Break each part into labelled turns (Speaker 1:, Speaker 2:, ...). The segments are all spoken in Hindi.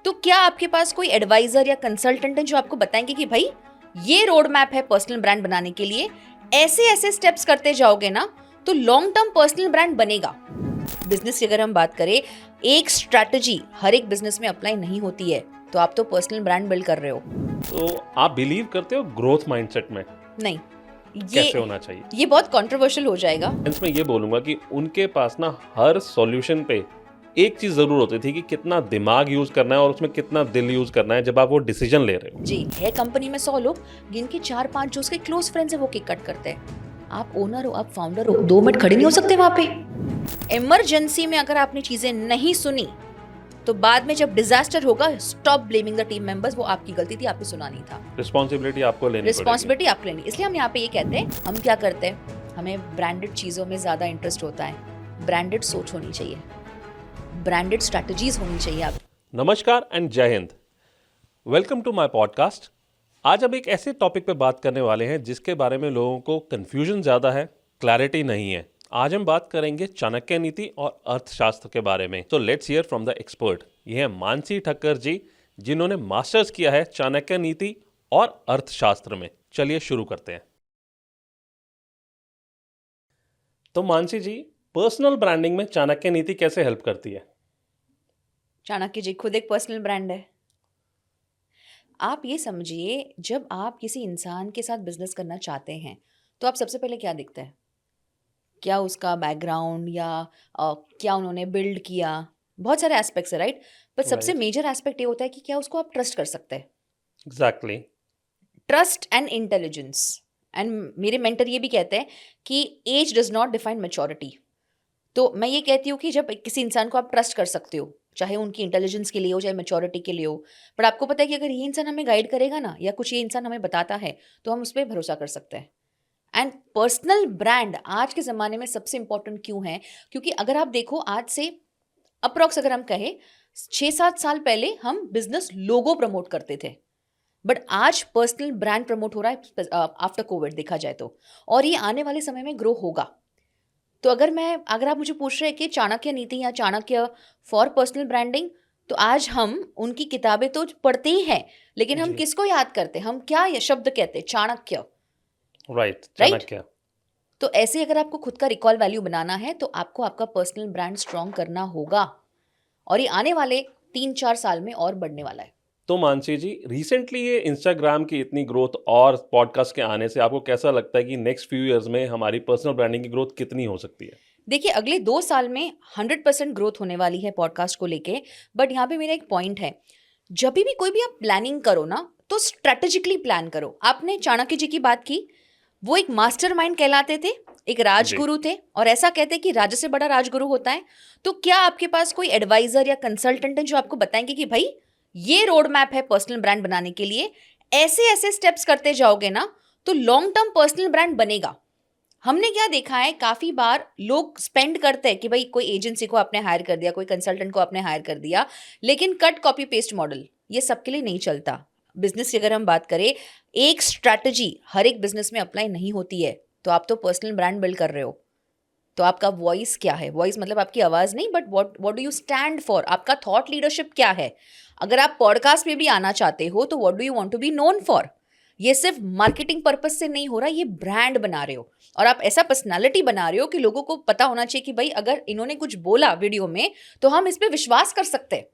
Speaker 1: तो क्या आपके पास कोई एडवाइजर या कंसल्टेंट है जो आपको बताएंगे कि भाई ये रोड मैप है पर्सनल ब्रांड बनाने के लिए, ऐसे ऐसे स्टेप्स करते जाओगे ना तो लॉन्ग टर्म पर्सनल ब्रांड बनेगा। बिजनेस की अगर हम बात करें, एक स्ट्रैटेजी हर एक बिजनेस में अप्लाई नहीं होती है, तो आप तो पर्सनल ब्रांड बिल्ड कर रहे हो।
Speaker 2: तो आप बिलीव करते हो ग्रोथ माइंडसेट में?
Speaker 1: नहीं,
Speaker 2: कैसे होना चाहिए?
Speaker 1: ये बहुत कंट्रोवर्शियल हो जाएगा।
Speaker 2: मैं ये बोलूंगा कि उनके पास ना हर सॉल्यूशन पे एक चीज जरूर होती थी कि कितना दिमाग यूज करना है और उसमें कितना दिल यूज करना है जब आप वो डिसीजन ले रहे हो।
Speaker 1: जी, है कंपनी में 100 लोग, जिनके 4-5 जो उसके क्लोज फ्रेंड्स है वो केक कट करते हैं। आप ओनर हो, आप फाउंडर हो, 2 मिनट खड़े नहीं हो सकते वहां पे। इमरजेंसी में अगर आपने चीजें नहीं सुनी तो बाद में जब डिजास्टर होगा, stop blaming the team members. वो आपकी गलती थी, आपने सुना नहीं था।
Speaker 2: रिस्पॉन्सिबिलिटी आपको लेनी पड़ेगी।
Speaker 1: रिस्पॉन्सिबिलिटी आपको लेनी। इसलिए हम यहाँ पे ये कहते हैं, हम क्या करते हैं, हमें ब्रांडेड चीजों में ज्यादा इंटरेस्ट होता है। ब्रांडेड सोच होनी चाहिए, ब्रांडेड स्ट्रैटेजीज होनी चाहिए। आप
Speaker 2: नमस्कार एंड जय हिंद, वेलकम टू माय पॉडकास्ट। आज हम एक ऐसे टॉपिक पे बात करने वाले हैं जिसके बारे में लोगों को कंफ्यूजन ज़्यादा है, क्लैरिटी नहीं है। आज हम बात करेंगे चाणक्य नीति और अर्थशास्त्र के बारे में। तो let's hear from the expert. ये है मानसी ठक्कर जी, जिन्होंने मास्टर्स किया है चाणक्य नीति और अर्थशास्त्र में। चलिए शुरू करते हैं। तो मानसी जी, पर्सनल ब्रांडिंग में चाणक्य नीति कैसे हेल्प करती है?
Speaker 1: चाणक्य जी खुद एक पर्सनल ब्रांड है। आप ये समझिए, जब आप किसी इंसान के साथ बिजनेस करना चाहते हैं तो आप सबसे पहले क्या देखते हैं? क्या उसका बैकग्राउंड या क्या उन्होंने बिल्ड किया। बहुत सारे एस्पेक्ट्स है, राइट? पर सबसे
Speaker 2: Right.
Speaker 1: मेजर एस्पेक्ट ये होता है कि क्या उसको आप ट्रस्ट कर सकते हैं।
Speaker 2: Exactly.
Speaker 1: Trust and intelligence. And मेरे मेंटर ये भी कहते हैं कि age does not define maturity. तो मैं ये कहती हूँ कि जब किसी इंसान को आप ट्रस्ट कर सकते हो, चाहे उनकी इंटेलिजेंस के लिए हो, चाहे मैच्योरिटी के लिए हो, पर आपको पता है कि अगर ये इंसान हमें गाइड करेगा ना, या कुछ ये इंसान हमें बताता है, तो हम उस पर भरोसा कर सकते हैं। एंड पर्सनल ब्रांड आज के ज़माने में सबसे इंपॉर्टेंट क्यों है? क्योंकि अगर आप देखो, आज से अप्रॉक्स अगर हम कहें 6-7 साल पहले हम बिजनेस लोगो प्रमोट करते थे, बट आज पर्सनल ब्रांड प्रमोट हो रहा है आफ्टर कोविड देखा जाए तो, और ये आने वाले समय में ग्रो होगा। तो अगर आप मुझे पूछ रहे हैं कि चाणक्य नीति या चाणक्य फॉर पर्सनल ब्रांडिंग, तो आज हम उनकी किताबें तो पढ़ते ही हैं, लेकिन हम
Speaker 2: जी।
Speaker 1: किसको याद करते हैं? हम क्या ये शब्द कहते हैं? चाणक्य।
Speaker 2: राइट, चाणक्य।
Speaker 1: तो ऐसे अगर आपको खुद का रिकॉल वैल्यू बनाना है तो आपको आपका पर्सनल ब्रांड स्ट्रॉन्ग करना होगा, और ये आने वाले 3-4 साल में और बढ़ने वाला है।
Speaker 2: तो मानसी जी, रिसेंटली ये इंस्टाग्राम की इतनी ग्रोथ और पॉडकास्ट के आने से आपको कैसा लगता है कि नेक्स्ट फ्यू इयर्स में हमारी पर्सनल ब्रांडिंग की ग्रोथ कितनी हो सकती है?
Speaker 1: देखिए, अगले 2 साल में 100% ग्रोथ होने वाली है पॉडकास्ट को लेके। बट यहाँ पे मेरा एक पॉइंट है, जब भी कोई भी आप प्लानिंग करो ना, तो स्ट्रेटेजिकली प्लान करो। आपने चाणक्य जी की बात की, वो एक मास्टरमाइंड कहलाते थे, एक राजगुरु थे, और ऐसा कहते हैं कि राजा से बड़ा राजगुरु होता है। तो क्या आपके पास कोई एडवाइजर या कंसल्टेंट है जो आपको बताएंगे कि भाई ये रोड मैप है पर्सनल ब्रांड बनाने के लिए, ऐसे ऐसे स्टेप्स करते जाओगे ना तो लॉन्ग टर्म पर्सनल ब्रांड बनेगा। हमने क्या देखा है, काफी बार लोग स्पेंड करते हैं कि भाई कोई एजेंसी को आपने हायर कर दिया, कोई कंसल्टेंट को आपने हायर कर दिया, लेकिन कट कॉपी पेस्ट मॉडल ये सबके लिए नहीं चलता। बिजनेस की अगर हम बात करें, एक स्ट्रैटेजी हर एक बिजनेस में अप्लाई नहीं होती है, तो आप तो पर्सनल ब्रांड बिल्ड कर रहे हो। तो आपका वॉइस क्या है? वॉइस मतलब आपकी आवाज नहीं, but what do you stand for? आपका थॉट लीडरशिप क्या है? अगर आप पॉडकास्ट में भी आना चाहते हो तो what do you want to be known for? ये सिर्फ मार्केटिंग पर्पस से नहीं हो रहा, ये ब्रांड बना रहे हो, और आप ऐसा पर्सनालिटी बना रहे हो कि लोगों को पता होना चाहिए कि भाई अगर इन्होंने कुछ बोला वीडियो में तो हम इस पे विश्वास कर सकते हैं।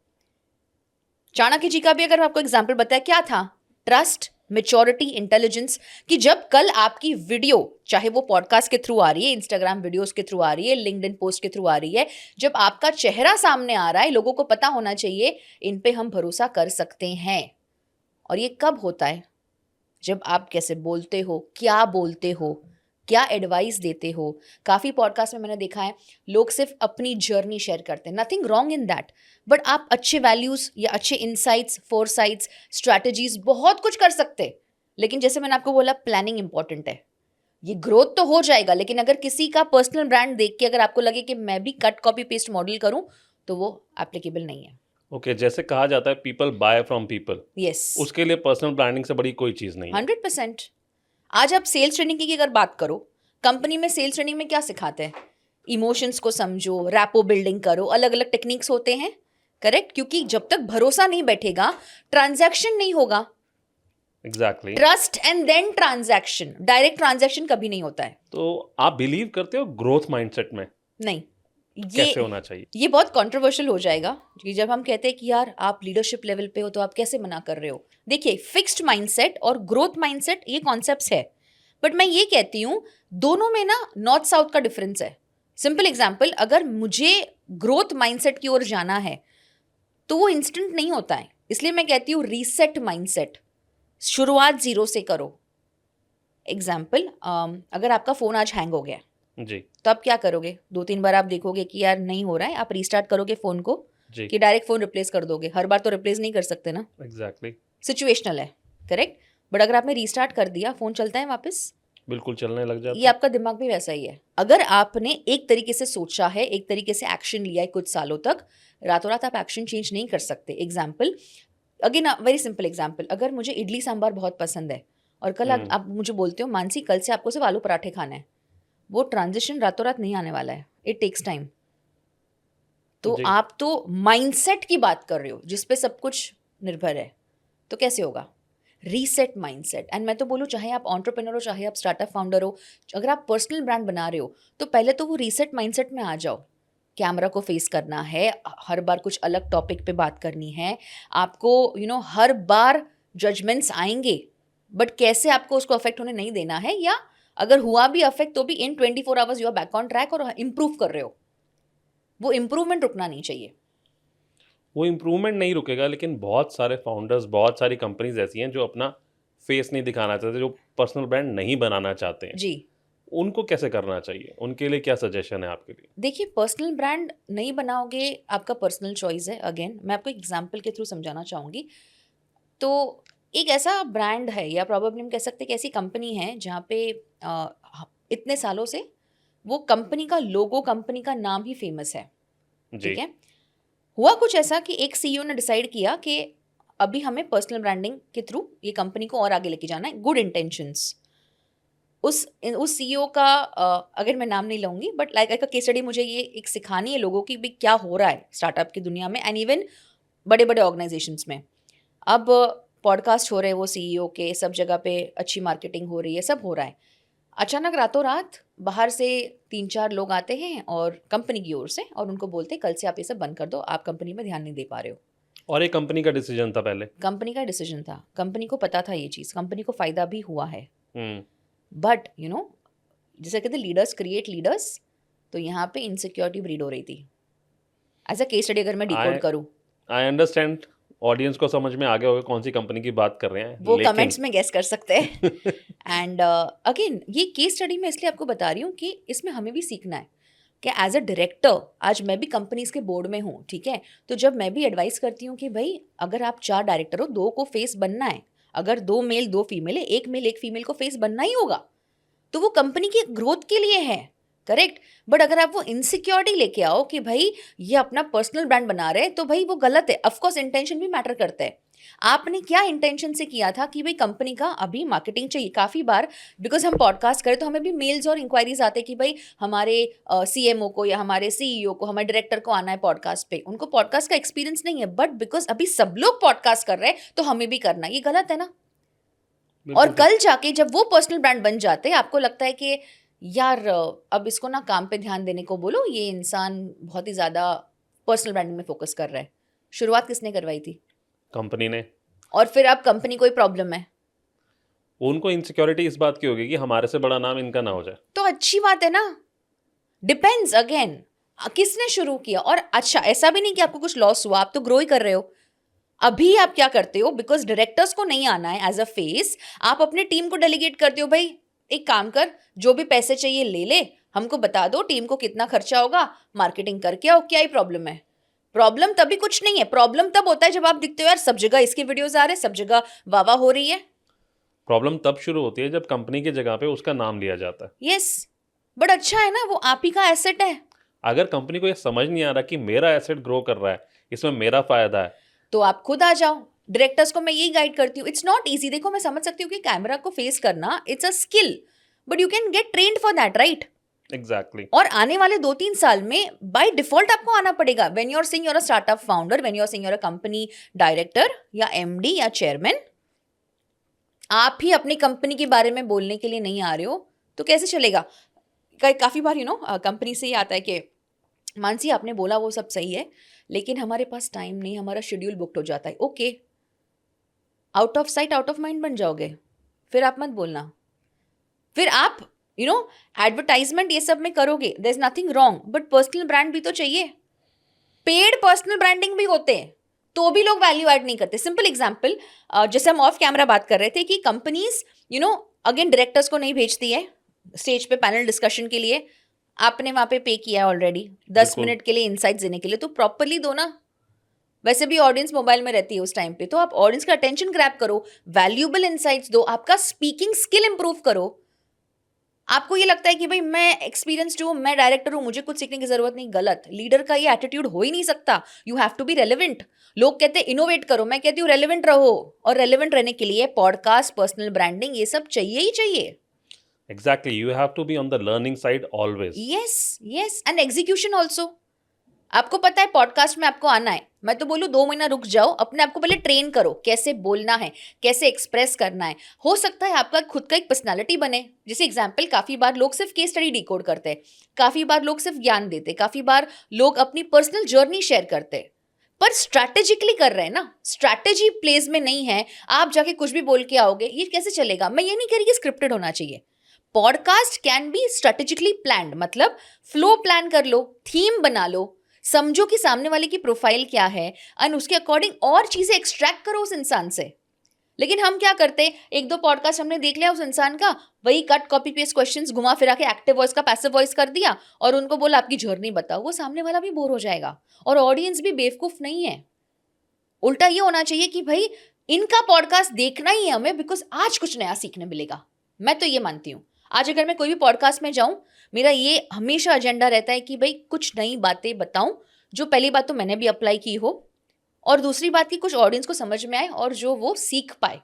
Speaker 1: चाणक्य जी का भी अगर आपको एग्जाम्पल बताया, क्या था? Trust, maturity, intelligence. कि जब कल आपकी वीडियो, चाहे वो पॉडकास्ट के थ्रू आ रही है, इंस्टाग्राम वीडियोस के थ्रू आ रही है, लिंक्डइन पोस्ट के थ्रू आ रही है, जब आपका चेहरा सामने आ रहा है, लोगों को पता होना चाहिए इन पे हम भरोसा कर सकते हैं। और ये कब होता है? जब आप कैसे बोलते हो, क्या बोलते हो, क्या एडवाइस देते हो। काफ़ी पॉडकास्ट में मैंने देखा है, लोग सिर्फ अपनी जर्नी शेयर करते हैं, nothing wrong in that, but आप अच्छे वैल्यूज़ या अच्छे इनसाइट्स, फोरसाइट्स, स्ट्रैटेजीज बहुत कुछ कर सकते हैं। लेकिन जैसे मैंने आपको बोला, प्लानिंग इंपॉर्टेंट है। ये ग्रोथ तो हो जाएगा, लेकिन अगर किसी का पर्सनल ब्रांड देख के अगर आपको लगे कि मैं भी कट कॉपी पेस्ट मॉडल करूं, तो वो एप्लीकेबल नहीं है।
Speaker 2: ओके, जैसे कहा जाता है people buy from people,
Speaker 1: yes,
Speaker 2: उसके लिए पर्सनल ब्रांडिंग से बड़ी कोई चीज़ नहीं है।
Speaker 1: 100%। आज आप सेल्स ट्रेनिंग की अगर बात करो, कंपनी में सेल्स ट्रेनिंग में क्या सिखाते हैं? इमोशंस को समझो, रैपो बिल्डिंग करो, अलग अलग टेक्निक्स होते हैं। करेक्ट, क्योंकि जब तक भरोसा नहीं बैठेगा ट्रांजैक्शन नहीं होगा.
Speaker 2: Exactly.
Speaker 1: Trust and then transaction. Direct transaction कभी नहीं होता है.
Speaker 2: तो आप बिलीव करते हो ग्रोथ माइंडसेट में?
Speaker 1: नहीं,
Speaker 2: कैसे होना चाहिए?
Speaker 1: ये बहुत कंट्रोवर्शियल हो जाएगा कि जब हम कहते हैं कि यार आप लीडरशिप लेवल पे हो तो आप कैसे मना कर रहे हो. देखिए, फिक्स्ड माइंडसेट और ग्रोथ माइंडसेट ये कॉन्सेप्ट्स है, बट मैं ये कहती हूँ दोनों में ना नॉर्थ साउथ का डिफरेंस है. सिंपल एग्जाम्पल, अगर मुझे ग्रोथ माइंडसेट की ओर जाना है तो वो इंस्टेंट नहीं होता है. इसलिए मैं कहती हूँ रीसेट माइंडसेट. शुरुआत जीरो से करो. एग्जाम्पल, अगर आपका फ़ोन आज हैंग हो गया
Speaker 2: जी.
Speaker 1: तो आप क्या करोगे? 2-3 बार आप देखोगे कि यार नहीं हो रहा है, आप रीस्टार्ट करोगे फ़ोन को
Speaker 2: जी.
Speaker 1: कि डायरेक्ट फ़ोन रिप्लेस कर दोगे? हर बार तो रिप्लेस नहीं कर सकते ना.
Speaker 2: एग्जैक्टली.
Speaker 1: सिचुएशनल है, करेक्ट. बट अगर आपने रीस्टार्ट कर दिया, फ़ोन चलता है वापस.
Speaker 2: बिल्कुल चलने लग जाता
Speaker 1: ये आपका दिमाग भी वैसा ही है. अगर आपने एक तरीके से सोचा है, एक तरीके से एक्शन लिया है कुछ सालों तक, रातों रात आप एक्शन चेंज नहीं कर सकते. Example, again very simple example, अगर मुझे इडली सांभर बहुत पसंद है और कल आप मुझे बोलते हो मानसी कल से आपको सिर्फ आलू पराठे खाना है, वो ट्रांजिशन रातों रात नहीं आने वाला है. It takes time. तो
Speaker 2: जी.
Speaker 1: आप तो माइंडसेट की बात कर रहे हो जिस पे सब कुछ निर्भर है, तो कैसे होगा? Reset mindset. एंड मैं तो बोलूँ, चाहे आप एंटरप्रेन्योर हो, चाहे आप स्टार्टअप फाउंडर हो, अगर आप पर्सनल ब्रांड बना रहे हो तो पहले तो वो रीसेट माइंडसेट में आ जाओ. कैमरा को फेस करना है, हर बार कुछ अलग टॉपिक पे बात करनी है आपको. हर बार जजमेंट्स आएंगे, बट कैसे आपको उसको अफेक्ट होने नहीं देना है, या अगर हुआ भी अफेक्ट तो भी in 24 hours you are back on track और इम्प्रूव कर रहे हो. वो इम्प्रूवमेंट रुकना नहीं चाहिए.
Speaker 2: वो इम्प्रूवमेंट नहीं रुकेगा, लेकिन बहुत सारे फाउंडर्स, बहुत सारी कंपनीज ऐसी हैं जो अपना फेस नहीं दिखाना चाहते, जो पर्सनल ब्रांड नहीं बनाना चाहते हैं.
Speaker 1: जी,
Speaker 2: उनको कैसे करना चाहिए? उनके लिए क्या सजेशन है आपके लिए?
Speaker 1: देखिए, पर्सनल ब्रांड नहीं बनाओगे, आपका पर्सनल चॉइस है. अगेन मैं आपको एग्जांपल के थ्रू समझाना चाहूँगी. तो एक ऐसा ब्रांड है, या प्रॉब्लम हम कह सकते हैं कि ऐसी कंपनी है जहाँ पे इतने सालों से वो कंपनी का लोगो, कंपनी का नाम ही फेमस है.
Speaker 2: जी.
Speaker 1: ठीक है. हुआ कुछ ऐसा कि एक सीईओ ने डिसाइड किया कि अभी हमें पर्सनल ब्रांडिंग के थ्रू ये कंपनी को और आगे लेके जाना है. Good intentions. उस सीईओ का अगर मैं नाम नहीं लूँगी, बट लाइक एक केस स्टडी मुझे ये एक सिखानी है लोगों की भी क्या हो रहा है स्टार्टअप की दुनिया में एंड इवन बड़े बड़े ऑर्गेनाइजेशंस में. अब पॉडकास्ट हो रहे हैं वो सीईओ के, सब जगह पे अच्छी मार्केटिंग हो रही है, सब हो रहा है. अचानक रातों रात बाहर से 3-4 लोग आते हैं और कंपनी की ओर से, और उनको बोलते हैं कल से आप ये सब बंद कर दो, आप कंपनी में ध्यान नहीं दे पा रहे हो.
Speaker 2: और ये कंपनी का डिसीजन था पहले?
Speaker 1: कंपनी का डिसीजन था, कंपनी को पता था ये चीज़, कंपनी को फ़ायदा भी हुआ है.
Speaker 2: हम्म.
Speaker 1: बट जैसे कहते हैं लीडर्स क्रिएट लीडर्स, तो यहाँ पे इनसिक्योरिटी ब्रीड हो रही थी. एज अ केस स्टडी अगर मैं डिकोड करूँ,
Speaker 2: आई अंडरस्टैंड. ऑडियंस को समझ में आ गया होगा कौन सी कंपनी की बात कर रहे हैं,
Speaker 1: वो
Speaker 2: लेकिन
Speaker 1: कमेंट्स में गेस कर सकते हैं. एंड अगेन ये केस स्टडी में इसलिए आपको बता रही हूँ कि इसमें हमें भी सीखना है कि एज अ डायरेक्टर आज मैं भी कंपनीज के बोर्ड में हूँ. ठीक है, तो जब मैं भी एडवाइस करती हूँ कि भाई अगर आप 4 डायरेक्टर हो, 2 को फेस बनना है, अगर 2 मेल 2 फीमेल है, 1 मेल 1 फीमेल को फेस बनना ही होगा, तो वो कंपनी की ग्रोथ के लिए है. करेक्ट. बट अगर आप वो इनसिक्योरिटी लेके आओ कि भाई ये अपना पर्सनल ब्रांड बना रहे हैं, तो भाई वो गलत है. ऑफकोर्स इंटेंशन भी मैटर करता है. आपने क्या इंटेंशन से किया था कि भाई कंपनी का अभी मार्केटिंग चाहिए. काफ़ी बार बिकॉज हम पॉडकास्ट करें तो हमें भी मेल्स और इंक्वायरीज आते हैं कि भाई हमारे सीएमओ को या हमारे सीईओ को, हमारे डायरेक्टर को आना है पॉडकास्ट पे. उनको पॉडकास्ट का एक्सपीरियंस नहीं है, बट बिकॉज अभी सब लोग पॉडकास्ट कर रहे हैं तो हमें भी करना. ये गलत है ना. और कल जाके जब वो पर्सनल ब्रांड बन जाते हैं, आपको लगता है कि यार अब इसको ना काम पे ध्यान देने को बोलो, ये इंसान बहुत ही ज़्यादा पर्सनल ब्रांडिंग में फोकस कर रहा है. शुरुआत किसने करवाई थी?
Speaker 2: कंपनी ने.
Speaker 1: और फिर अब कंपनी को ही प्रॉब्लम है.
Speaker 2: उनको इनसिक्योरिटी इस बात की होगी कि हमारे से बड़ा नाम इनका ना हो जाए.
Speaker 1: तो अच्छी बात है ना. डिपेंड्स अगेन किसने शुरू किया. और अच्छा, ऐसा भी नहीं कि आपको कुछ लॉस हुआ, आप तो ग्रो ही कर रहे हो. अभी आप क्या करते हो, बिकॉज डायरेक्टर्स को नहीं आना है एज अ फेस, आप अपने टीम को डेलीगेट करते हो. भाई एक काम कर, जो भी पैसे चाहिए ले ले, हमको बता दो टीम को कितना खर्चा होगा, मार्केटिंग करके आओ. क्या ही प्रॉब्लम है? प्रॉब्लम तभी कुछ नहीं है. प्रॉब्लम तब होता है जब आप दिखते हो यार सब जगह इसके वीडियोस आ रहे हैं, सब जगह वाह हो रही है.
Speaker 2: प्रॉब्लम तब शुरू होती है जब कंपनी की जगह पे उसका नाम लिया जाता है.
Speaker 1: यस, बट अच्छा है ना, वो आप ही का एसेट है.
Speaker 2: अगर कंपनी को ये समझ नहीं आ रहा कि मेरा एसेट ग्रो कर रहा है, इसमें मेरा फायदा है,
Speaker 1: तो आप खुद आ जाओ. डायरेक्टर्स को मैं यही गाइड करती हूँ. It's not easy. देखो, मैं समझ सकती हूँ कि कैमरा को फेस करना it's a skill, but you can get trained for that, right?
Speaker 2: Exactly
Speaker 1: और आने वाले 2-3 साल में बाय डिफॉल्ट आपको आना पड़ेगा when you are saying you are a startup founder, when you are saying you are a company director या एमडी या चेयरमैन, आप ही अपनी कंपनी के बारे में बोलने के लिए नहीं आ रहे हो तो कैसे चलेगा? काफी बार कंपनी से ही आता है कि मानसी आपने बोला वो सब सही है लेकिन हमारे पास टाइम नहीं, हमारा शेड्यूल बुक्ड हो जाता है। Okay, out of sight out of mind बन जाओगे, फिर आप मत बोलना। फिर आप एडवर्टाइजमेंट ये सब में करोगे, there is nothing wrong, but personal brand भी तो चाहिए। पेड पर्सनल ब्रांडिंग भी होते हैं तो भी लोग वैल्यू ऐड नहीं करते। सिंपल एग्जाम्पल, जैसे हम ऑफ कैमरा बात कर रहे थे कि कंपनीज अगेन डायरेक्टर्स को नहीं भेजती है स्टेज पे पैनल डिस्कशन के लिए। आपने वहां पे किया है ऑलरेडी 10
Speaker 2: बिल्कुल।
Speaker 1: मिनट के लिए इनसाइट्स देने के लिए, तो प्रॉपरली दो ना। वैसे भी ऑडियंस मोबाइल में रहती है उस टाइम पे, तो आप ऑडियंस का अटेंशन ग्रैब करो, वैल्यूएबल इनसाइट्स दो, आपका स्पीकिंग स्किल इंप्रूव करो। आपको ये लगता है कि भाई मैं एक्सपीरियंस्ड हूं, मैं डायरेक्टर हूं, मुझे कुछ सीखने की जरूरत नहीं, गलत। लीडर का ये एटीट्यूड हो ही नहीं सकता। You have to be relevant. लोग कहते हैं इनोवेट करो, मैं कहती हूँ रेलेवेंट रहो, और रेलेवेंट रहने के लिए पॉडकास्ट, पर्सनल ब्रांडिंग, ये सब चाहिए ही चाहिए।
Speaker 2: Exactly, you have to be on the learning side always.
Speaker 1: Yes yes, and execution also. आपको पता है पॉडकास्ट में आपको आना है, मैं तो बोलूँ 2 महीना रुक जाओ, अपने आप को पहले ट्रेन करो कैसे बोलना है, कैसे एक्सप्रेस करना है। हो सकता है आपका खुद का एक पर्सनालिटी बने। जैसे एग्जाम्पल, काफी बार लोग सिर्फ केस स्टडी डिकोड करते हैं, काफी बार लोग सिर्फ ज्ञान देते, काफी बार लोग अपनी पर्सनल जर्नी शेयर करते हैं, पर स्ट्रैटेजिकली कर रहे हैं ना। स्ट्रैटेजी प्लेस में नहीं है, आप जाके कुछ भी बोल के आओगे, ये कैसे चलेगा? मैं ये नहीं कह रही कि स्क्रिप्टेड होना चाहिए। Podcast can be strategically planned, मतलब फ्लो प्लान कर लो, थीम बना लो, समझो कि सामने वाले की प्रोफाइल क्या है, एंड उसके अकॉर्डिंग और चीजें एक्सट्रैक्ट करो उस इंसान से। लेकिन हम क्या करते हैं, 1-2 पॉडकास्ट हमने देख लिया उस इंसान का, वही कट कॉपी पेस्ट क्वेश्चंस घुमा फिरा के एक्टिव वॉइस का पैसिव वॉइस कर दिया और उनको बोला आपकी जर्नी बताओ। वो सामने वाला भी बोर हो जाएगा और ऑडियंस भी बेवकूफ नहीं है। उल्टा ये होना चाहिए कि भाई इनका पॉडकास्ट देखना ही है हमें, बिकॉज आज कुछ नया सीखने मिलेगा। मैं तो ये मानती हूँ, आज अगर मैं कोई भी पॉडकास्ट में जाऊं, मेरा ये हमेशा एजेंडा रहता है कि भाई कुछ नई बातें बताऊं, जो पहली बात तो मैंने भी अप्लाई की हो, और दूसरी बात की कुछ ऑडियंस को समझ में आए और जो वो सीख पाए।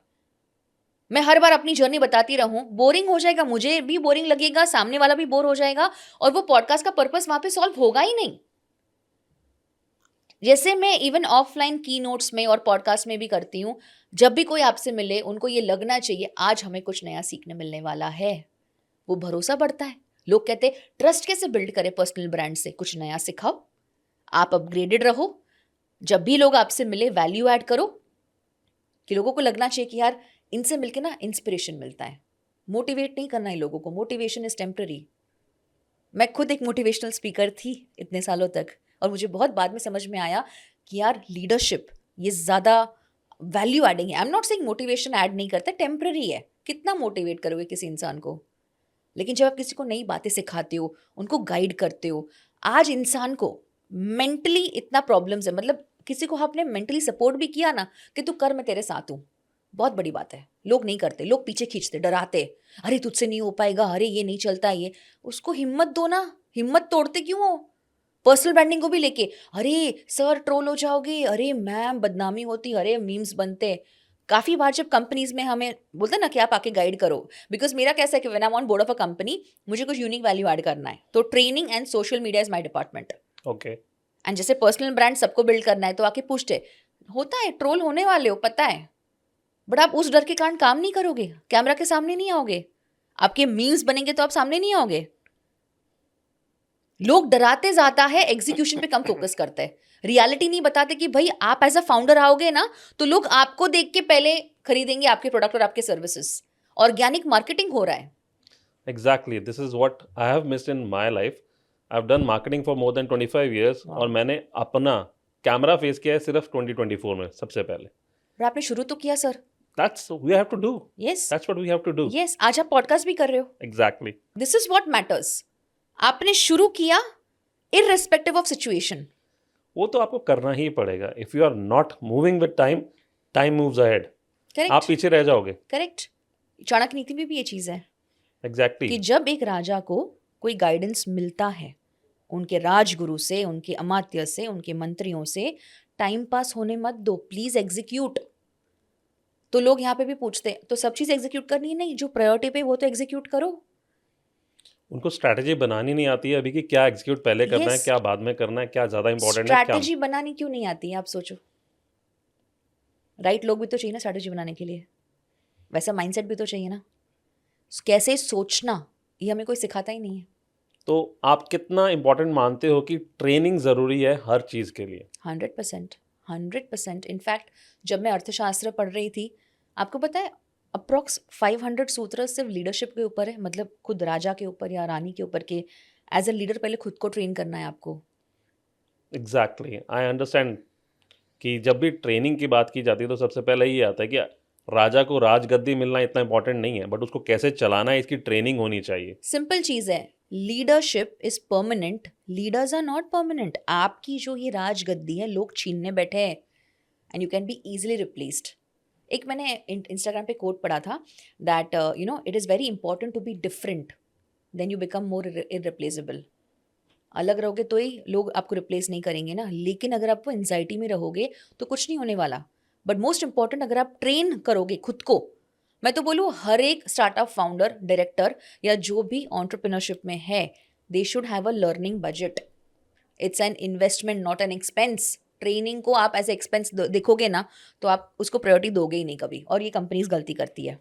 Speaker 1: मैं हर बार अपनी जर्नी बताती रहूं, बोरिंग हो जाएगा, मुझे भी बोरिंग लगेगा, सामने वाला भी बोर हो जाएगा, और वो पॉडकास्ट का पर्पस वहां पे सॉल्व होगा ही नहीं। जैसे मैं इवन ऑफलाइन की नोट्स में और पॉडकास्ट में भी करती हूँ, जब भी कोई आपसे मिले उनको ये लगना चाहिए आज हमें कुछ नया सीखने मिलने वाला है। वो भरोसा बढ़ता है। लोग कहते हैं ट्रस्ट कैसे बिल्ड करें पर्सनल ब्रांड से? कुछ नया सिखाओ, आप अपग्रेडेड रहो, जब भी लोग आपसे मिले वैल्यू ऐड करो, कि लोगों को लगना चाहिए कि यार इनसे मिलके ना इंस्पिरेशन मिलता है। मोटिवेट नहीं करना है लोगों को, मोटिवेशन इज टेम्पररी। मैं खुद एक मोटिवेशनल स्पीकर थी इतने सालों तक, और मुझे बहुत बाद में समझ में आया कि यार लीडरशिप ये ज़्यादा वैल्यू एडिंग है। आई am not saying motivation add नहीं करता, टेम्पररी है। कितना मोटिवेट करोगे किसी इंसान को? लेकिन जब आप किसी को नई बातें सिखाते हो, उनको गाइड करते हो, आज इंसान को मेंटली इतना प्रॉब्लम्स है, मतलब किसी को आपने मेंटली सपोर्ट भी किया ना कि तू कर, मैं तेरे साथ हूँ, बहुत बड़ी बात है। लोग नहीं करते, लोग पीछे खींचते, डराते, अरे तुझसे नहीं हो पाएगा, अरे ये नहीं चलता ये। उसको हिम्मत दो ना, हिम्मत तोड़ते क्यों हो? पर्सनल ब्रांडिंग को भी लेके अरे सर ट्रोल हो जाओगे, अरे मैम बदनामी होती, अरे मीम्स बनते। काफ़ी बार जब कंपनीज में हमें बोलते ना कि आप आके गाइड करो, बिकॉज मेरा कैसा है कि when I am on board of a company, मुझे कुछ यूनिक वैल्यू ऐड करना है, तो training and social media is my department.
Speaker 2: Okay.
Speaker 1: And जैसे पर्सनल ब्रांड सबको बिल्ड करना है, तो आके पूछते, होता है ट्रोल होने वाले हो पता है, बट आप उस डर के कारण काम नहीं करोगे, कैमरा के सामने नहीं आओगे, आपके मीम्स बनेंगे तो आप सामने नहीं आओगे। लोग डराते ज्यादा है, एग्जीक्यूशन पे कम फोकस करते हैं, रियलिटी नहीं बताते कि भाई आप एज अ फाउंडर आओगे ना तो लोग आपको देख के पहले खरीदेंगे आपके प्रोडक्ट और आपके सर्विसेज। ऑर्गेनिक मार्केटिंग हो रहा है।
Speaker 2: Exactly, this is what I have missed in my life. I have done marketing for more than 25 years, और मैंने अपना कैमरा फेस किया है सिर्फ 2024 में सबसे पहले।
Speaker 1: और आपने शुरू तो किया sir.
Speaker 2: That's we have to do.
Speaker 1: Yes
Speaker 2: that's what we have to do.
Speaker 1: Yes, आज आप पॉडकास्ट भी कर रहे हो।
Speaker 2: Exactly.
Speaker 1: This is what matters. आपने शुरू किया इररिस्पेक्टिव ऑफ सिचुएशन।
Speaker 2: वो तो आपको करना ही पड़ेगा। If you are not moving with time, time moves ahead. आप
Speaker 1: करेक्ट
Speaker 2: पीछे रह जाओगे।
Speaker 1: करेक्ट। चाणक्य नीति में भी ये चीज है
Speaker 2: एग्जैक्टली।
Speaker 1: कि जब एक राजा को कोई गाइडेंस मिलता है उनके राजगुरु से, उनके अमात्य से, उनके मंत्रियों से, टाइम पास होने मत दो, प्लीज एग्जीक्यूट। तो लोग यहाँ पे भी पूछते हैं तो सब चीज एग्जीक्यूट करनी नहीं, जो प्रायोरिटी पे वो तो एग्जीक्यूट करो।
Speaker 2: उनको स्ट्रैटेजी बनानी नहीं आती है अभी कि क्या एग्जीक्यूट पहले करना है,
Speaker 1: Yes,
Speaker 2: क्या बाद में करना है, क्या ज़्यादा इंपॉर्टेंट है, क्या
Speaker 1: स्ट्रैटेजी बनानी क्यों नहीं आती है आप सोचो। राइट लोग भी तो चाहिए ना स्ट्रैटेजी बनाने के लिए, वैसा माइंडसेट भी तो चाहिए ना। कैसे सोचना ये हमें कोई सिखाता ही नहीं है।
Speaker 2: तो आप कितना इंपॉर्टेंट मानते हो कि ट्रेनिंग ज़रूरी है हर चीज़ के लिए?
Speaker 1: 100%, 100%। इनफैक्ट जब मैं अर्थशास्त्र पढ़ रही थी, आपको पता है अप्रॉक्स 500 सूत्र सिर्फ लीडरशिप के ऊपर है, मतलब खुद राजा के ऊपर या रानी के ऊपर के एज अ लीडर पहले खुद को ट्रेन करना है आपको।
Speaker 2: एग्जैक्टली, आई अंडरस्टैंड कि जब भी ट्रेनिंग की बात की जाती है तो सबसे पहले ये आता है कि राजा को राजगद्दी मिलना इतना इंपॉर्टेंट नहीं है, बट उसको कैसे चलाना है इसकी ट्रेनिंग होनी चाहिए।
Speaker 1: सिंपल चीज़ है, leadership is permanent, leaders are not permanent. आपकी जो ये राजगद्दी है लोग छीनने बैठे हैं and you can be easily replaced. एक मैंने इंस्टाग्राम पे कोट पढ़ा था that it is very important to be different then you become more irreplaceable. अलग रहोगे तो ही लोग आपको रिप्लेस नहीं करेंगे ना, लेकिन अगर आप वो एंजाइटी में रहोगे तो कुछ नहीं होने वाला। बट मोस्ट इंपॉर्टेंट, अगर आप ट्रेन करोगे खुद को, मैं तो बोलूँ हर एक स्टार्टअप फाउंडर, डायरेक्टर या जो भी एंटरप्रेन्योरशिप में है, they should have a learning budget. It's an investment not an expense. Training को आप एज एक्सपेंस देखोगे ना तो आप उसको प्रायोरिटी दोगे ही नहीं कभी, और ये कंपनीज गलती करती है।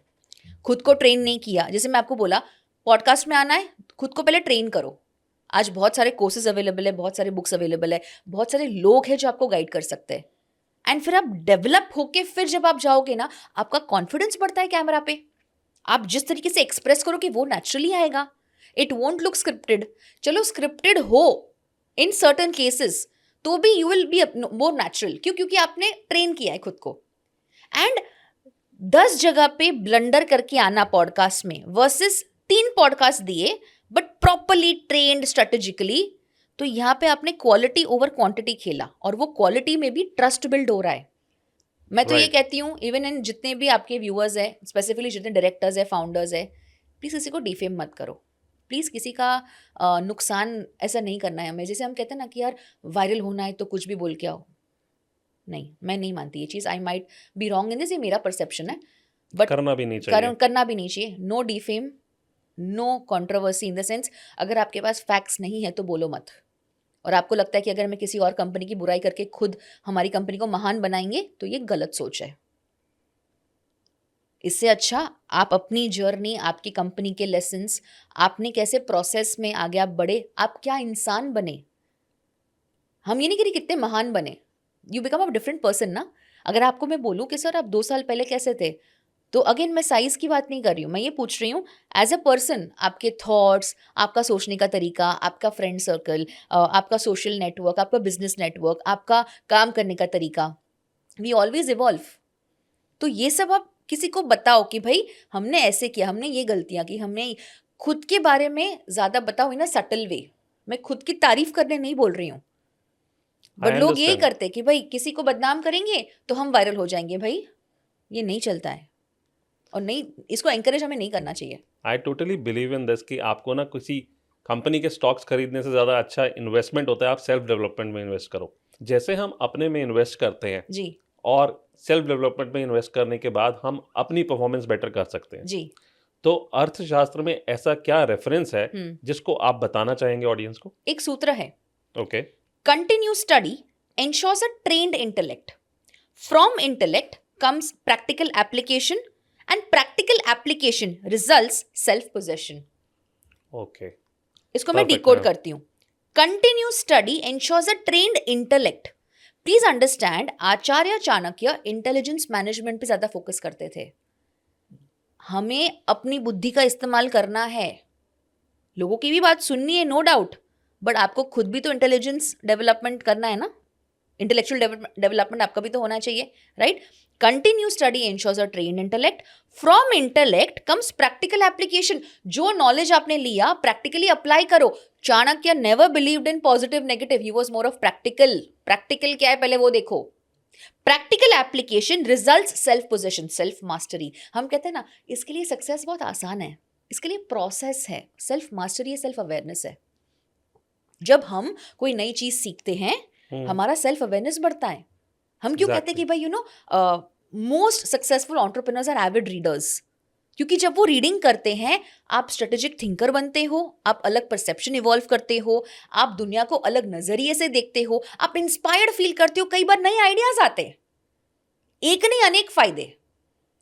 Speaker 1: खुद को ट्रेन नहीं किया, जैसे मैं आपको बोला पॉडकास्ट में आना है, खुद को पहले ट्रेन करो। आज बहुत सारे कोर्सेज अवेलेबल है, बहुत सारे बुक्स अवेलेबल है, बहुत सारे लोग हैं जो आपको गाइड कर सकते हैं। एंड फिर आप डेवलप होके फिर जब आप जाओगे ना, आपका कॉन्फिडेंस बढ़ता है कैमरा पे। आप जिस तरीके से एक्सप्रेस करोगे वो नेचुरली आएगा। It won't look scripted. चलो स्क्रिप्टेड हो इन सर्टन केसेस तो भी you will be more natural. क्यों? क्योंकि आपने ट्रेन किया है खुद को। एंड 10 जगह पे ब्लंडर करके आना पॉडकास्ट में वर्सेस 3 पॉडकास्ट दिए बट प्रॉपरली ट्रेन्ड स्ट्रेटेजिकली, तो यहाँ पे आपने क्वालिटी ओवर क्वांटिटी खेला और वो क्वालिटी में भी ट्रस्ट बिल्ड हो रहा है। मैं तो ये
Speaker 2: Right.
Speaker 1: कहती हूँ इवन इन जितने भी आपके व्यूअर्स हैं, स्पेसिफिकली जितने डायरेक्टर्स है, फाउंडर्स है, प्लीज़ किसी को डिफेम मत करो। प्लीज़ किसी का नुकसान ऐसा नहीं करना है हमें। जैसे हम कहते हैं ना कि यार वायरल होना है तो कुछ भी बोल के आओ। नहीं, मैं नहीं मानती ये चीज़। I might be wrong in this, ये मेरा परसेप्शन है, बट
Speaker 2: करना भी नहीं चाहिए।
Speaker 1: करना भी नहीं चाहिए। No defame, no controversy in the sense, अगर आपके पास फैक्ट्स नहीं है तो बोलो मत। और आपको लगता है कि अगर मैं किसी और कंपनी की बुराई करके खुद हमारी कंपनी को महान बनाएंगे तो ये गलत सोच है। इससे अच्छा आप अपनी जर्नी, आपकी कंपनी के लेसन्स, आपने कैसे प्रोसेस में आगे आप बढ़े, आप क्या इंसान बने। हम ये नहीं कह रहे कितने महान बने, you become a different person ना। अगर आपको मैं बोलूँ कि सर आप 2 साल पहले कैसे थे, तो अगेन मैं साइज की बात नहीं कर रही हूँ, मैं ये पूछ रही हूँ एज अ पर्सन, आपके थॉट्स, आपका सोचने का तरीका, आपका फ्रेंड सर्कल, आपका सोशल नेटवर्क, आपका बिजनेस नेटवर्क, आपका काम करने का तरीका, वी ऑलवेज इवॉल्व। तो ये सब आप किसी को बताओ कि भाई हमने ऐसे किया, हमने ये गलतियाँ की, हमने खुद के बारे में ज़्यादा बताओ इन अ सटल वे। मैं खुद की तारीफ करने नहीं बोल रही हूँ,
Speaker 2: आई
Speaker 1: बट लोग यही
Speaker 2: अंडरस्टैंड।
Speaker 1: करते कि भाई किसी को बदनाम करेंगे तो हम वायरल हो जाएंगे। भाई ये नहीं चलता है, और नहीं, इसको एंकरेज हमें नहीं करना चाहिए।
Speaker 2: I totally believe in this कि आपको ना किसी कंपनी के स्टॉक्स खरीदने से ज़्यादा अच्छा इन्वेस्टमेंट होता है आप सेल्फ डेवलपमेंट में इन्वेस्ट करो। जैसे हम अपने में इन्वेस्ट करते हैं
Speaker 1: जी
Speaker 2: और सेल्फ डेवलपमेंट में इन्वेस्ट करने के बाद हम अपनी परफॉर्मेंस बेटर कर सकते हैं।
Speaker 1: जी।
Speaker 2: तो अर्थशास्त्र में ऐसा क्या रेफरेंस है
Speaker 1: हम्म,
Speaker 2: जिसको आप बताना चाहेंगे ऑडियंस को?
Speaker 1: एक सूत्र है,
Speaker 2: okay.
Speaker 1: Continue study ensures a trained intellect. From intellect comes practical application, and practical application results self possession.
Speaker 2: Okay,
Speaker 1: इसको मैं
Speaker 2: Perfect,
Speaker 1: डिकोड
Speaker 2: हाँ।
Speaker 1: करती हूँ। Continue study ensures a trained intellect. Please understand, Acharya Chanakya intelligence management पे ज्यादा फोकस करते थे। हमें अपनी बुद्धि का इस्तेमाल करना है, लोगों की भी बात सुननी है, नो डाउट, बट आपको खुद भी तो इंटेलिजेंस डेवलपमेंट करना है ना। इंटेलेक्चुअल डेवलपमेंट आपका भी तो होना चाहिए, right? Continue study ensures a trained intellect. From intellect comes practical application. जो नॉलेज आपने लिया प्रैक्टिकली अप्लाई करो। Chanakya never believed in positive negative, he was more of practical. Practical क्या है पहले वो देखो। Practical application results self possession, self mastery. हम कहते हैं ना इसके लिए सक्सेस बहुत आसान है, इसके लिए प्रोसेस है। सेल्फ मास्टरी है, सेल्फ अवेयरनेस है। जब हम कोई नई चीज सीखते हैं हमारा सेल्फ अवेयरनेस बढ़ता है। हम क्यों कहते हैं कि भाई most successful entrepreneurs are avid readers. क्योंकि जब वो रीडिंग करते हैं आप स्ट्रेटेजिक थिंकर बनते हो, आप अलग परसेप्शन इवॉल्व करते हो, आप दुनिया को अलग नजरिए से देखते हो, आप इंस्पायर्ड फील करते हो, कई बार नए आइडियाज आते हैं, एक नहीं अनेक फायदे।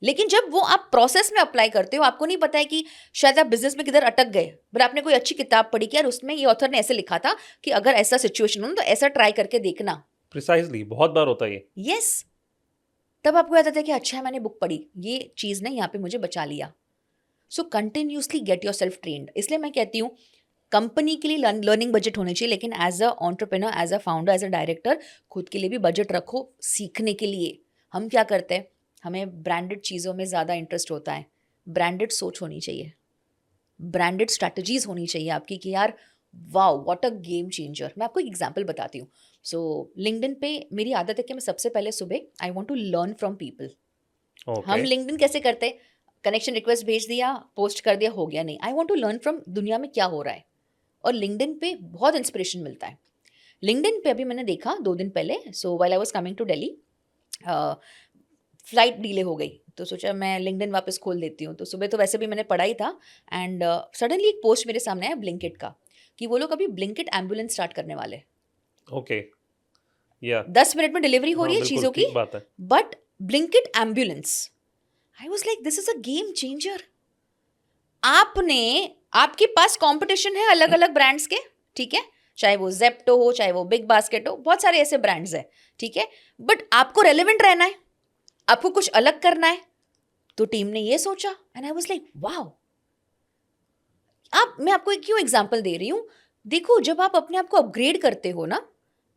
Speaker 1: लेकिन जब वो आप प्रोसेस में अप्लाई करते हो, आपको नहीं पता है कि शायद आप बिजनेस में किधर अटक गए, पर आपने कोई अच्छी किताब पढ़ी कि यार उसमें ये ऑथर ने ऐसे लिखा था कि अगर ऐसा सिचुएशन हो ना तो ऐसा ट्राई करके देखना।
Speaker 2: प्रिसाइजली, बहुत बार होता है ये।
Speaker 1: यस, तब आपको याद आता है कि अच्छा है मैंने बुक पढ़ी, ये चीज़ ने यहाँ पे मुझे बचा लिया। So continuously get yourself trained. इसलिए मैं कहती हूँ कंपनी के लिए लर्निंग बजट होनी चाहिए, लेकिन as a entrepreneur, as a founder, as a director खुद के लिए भी बजट रखो सीखने के लिए। हम क्या करते हैं, हमें ब्रांडेड चीज़ों में ज़्यादा इंटरेस्ट होता है। ब्रांडेड सोच होनी चाहिए, ब्रांडेड स्ट्रैटेजीज होनी चाहिए आपकी कि यार wow what a game changer. मैं आपको एक एग्जांपल बताती हूँ। सो लिंक्डइन पे मेरी आदत है कि मैं सबसे पहले सुबह I want to learn from people. हम
Speaker 2: ओके,
Speaker 1: लिंक्डइन कैसे करते, कनेक्शन रिक्वेस्ट भेज दिया, पोस्ट कर दिया, हो गया, नहीं, I want to learn from दुनिया में क्या हो रहा है। और लिंक्डइन पे बहुत इंस्पिरेशन मिलता है। लिंक्डइन पे अभी मैंने देखा 2 दिन पहले, so while I was coming to Delhi, flight delay हो गई, तो सोचा मैं लिंक्डइन वापस खोल देती हूँ। तो सुबह तो वैसे भी मैंने पढ़ा ही था, एंड सडनली एक पोस्ट मेरे सामने आया ब्लिंकिट का कि वो लोग अभी ब्लिंकिट एम्बुलेंस स्टार्ट करने वाले,
Speaker 2: ओके, या
Speaker 1: 10 मिनट में डिलीवरी हो
Speaker 2: हाँ
Speaker 1: रही है
Speaker 2: बिल्कुल
Speaker 1: चीज़ों की,
Speaker 2: ठीक बात है।
Speaker 1: But Blinkit ambulance. I was like this is a game changer. आपके पास कंपटीशन है अलग अलग ब्रांड्स के, ठीक है, चाहे वो जेप्टो हो, चाहे वो बिग बास्केट हो, बहुत सारे ऐसे ब्रांड्स हैं, ठीक है, बट आपको रेलेवेंट रहना है, आपको कुछ अलग करना है। तो टीम ने ये सोचा and I was like wow. मैं आपको एक क्यों एग्जांपल दे रही हूं, देखो जब आप अपने आप को अपग्रेड करते हो ना,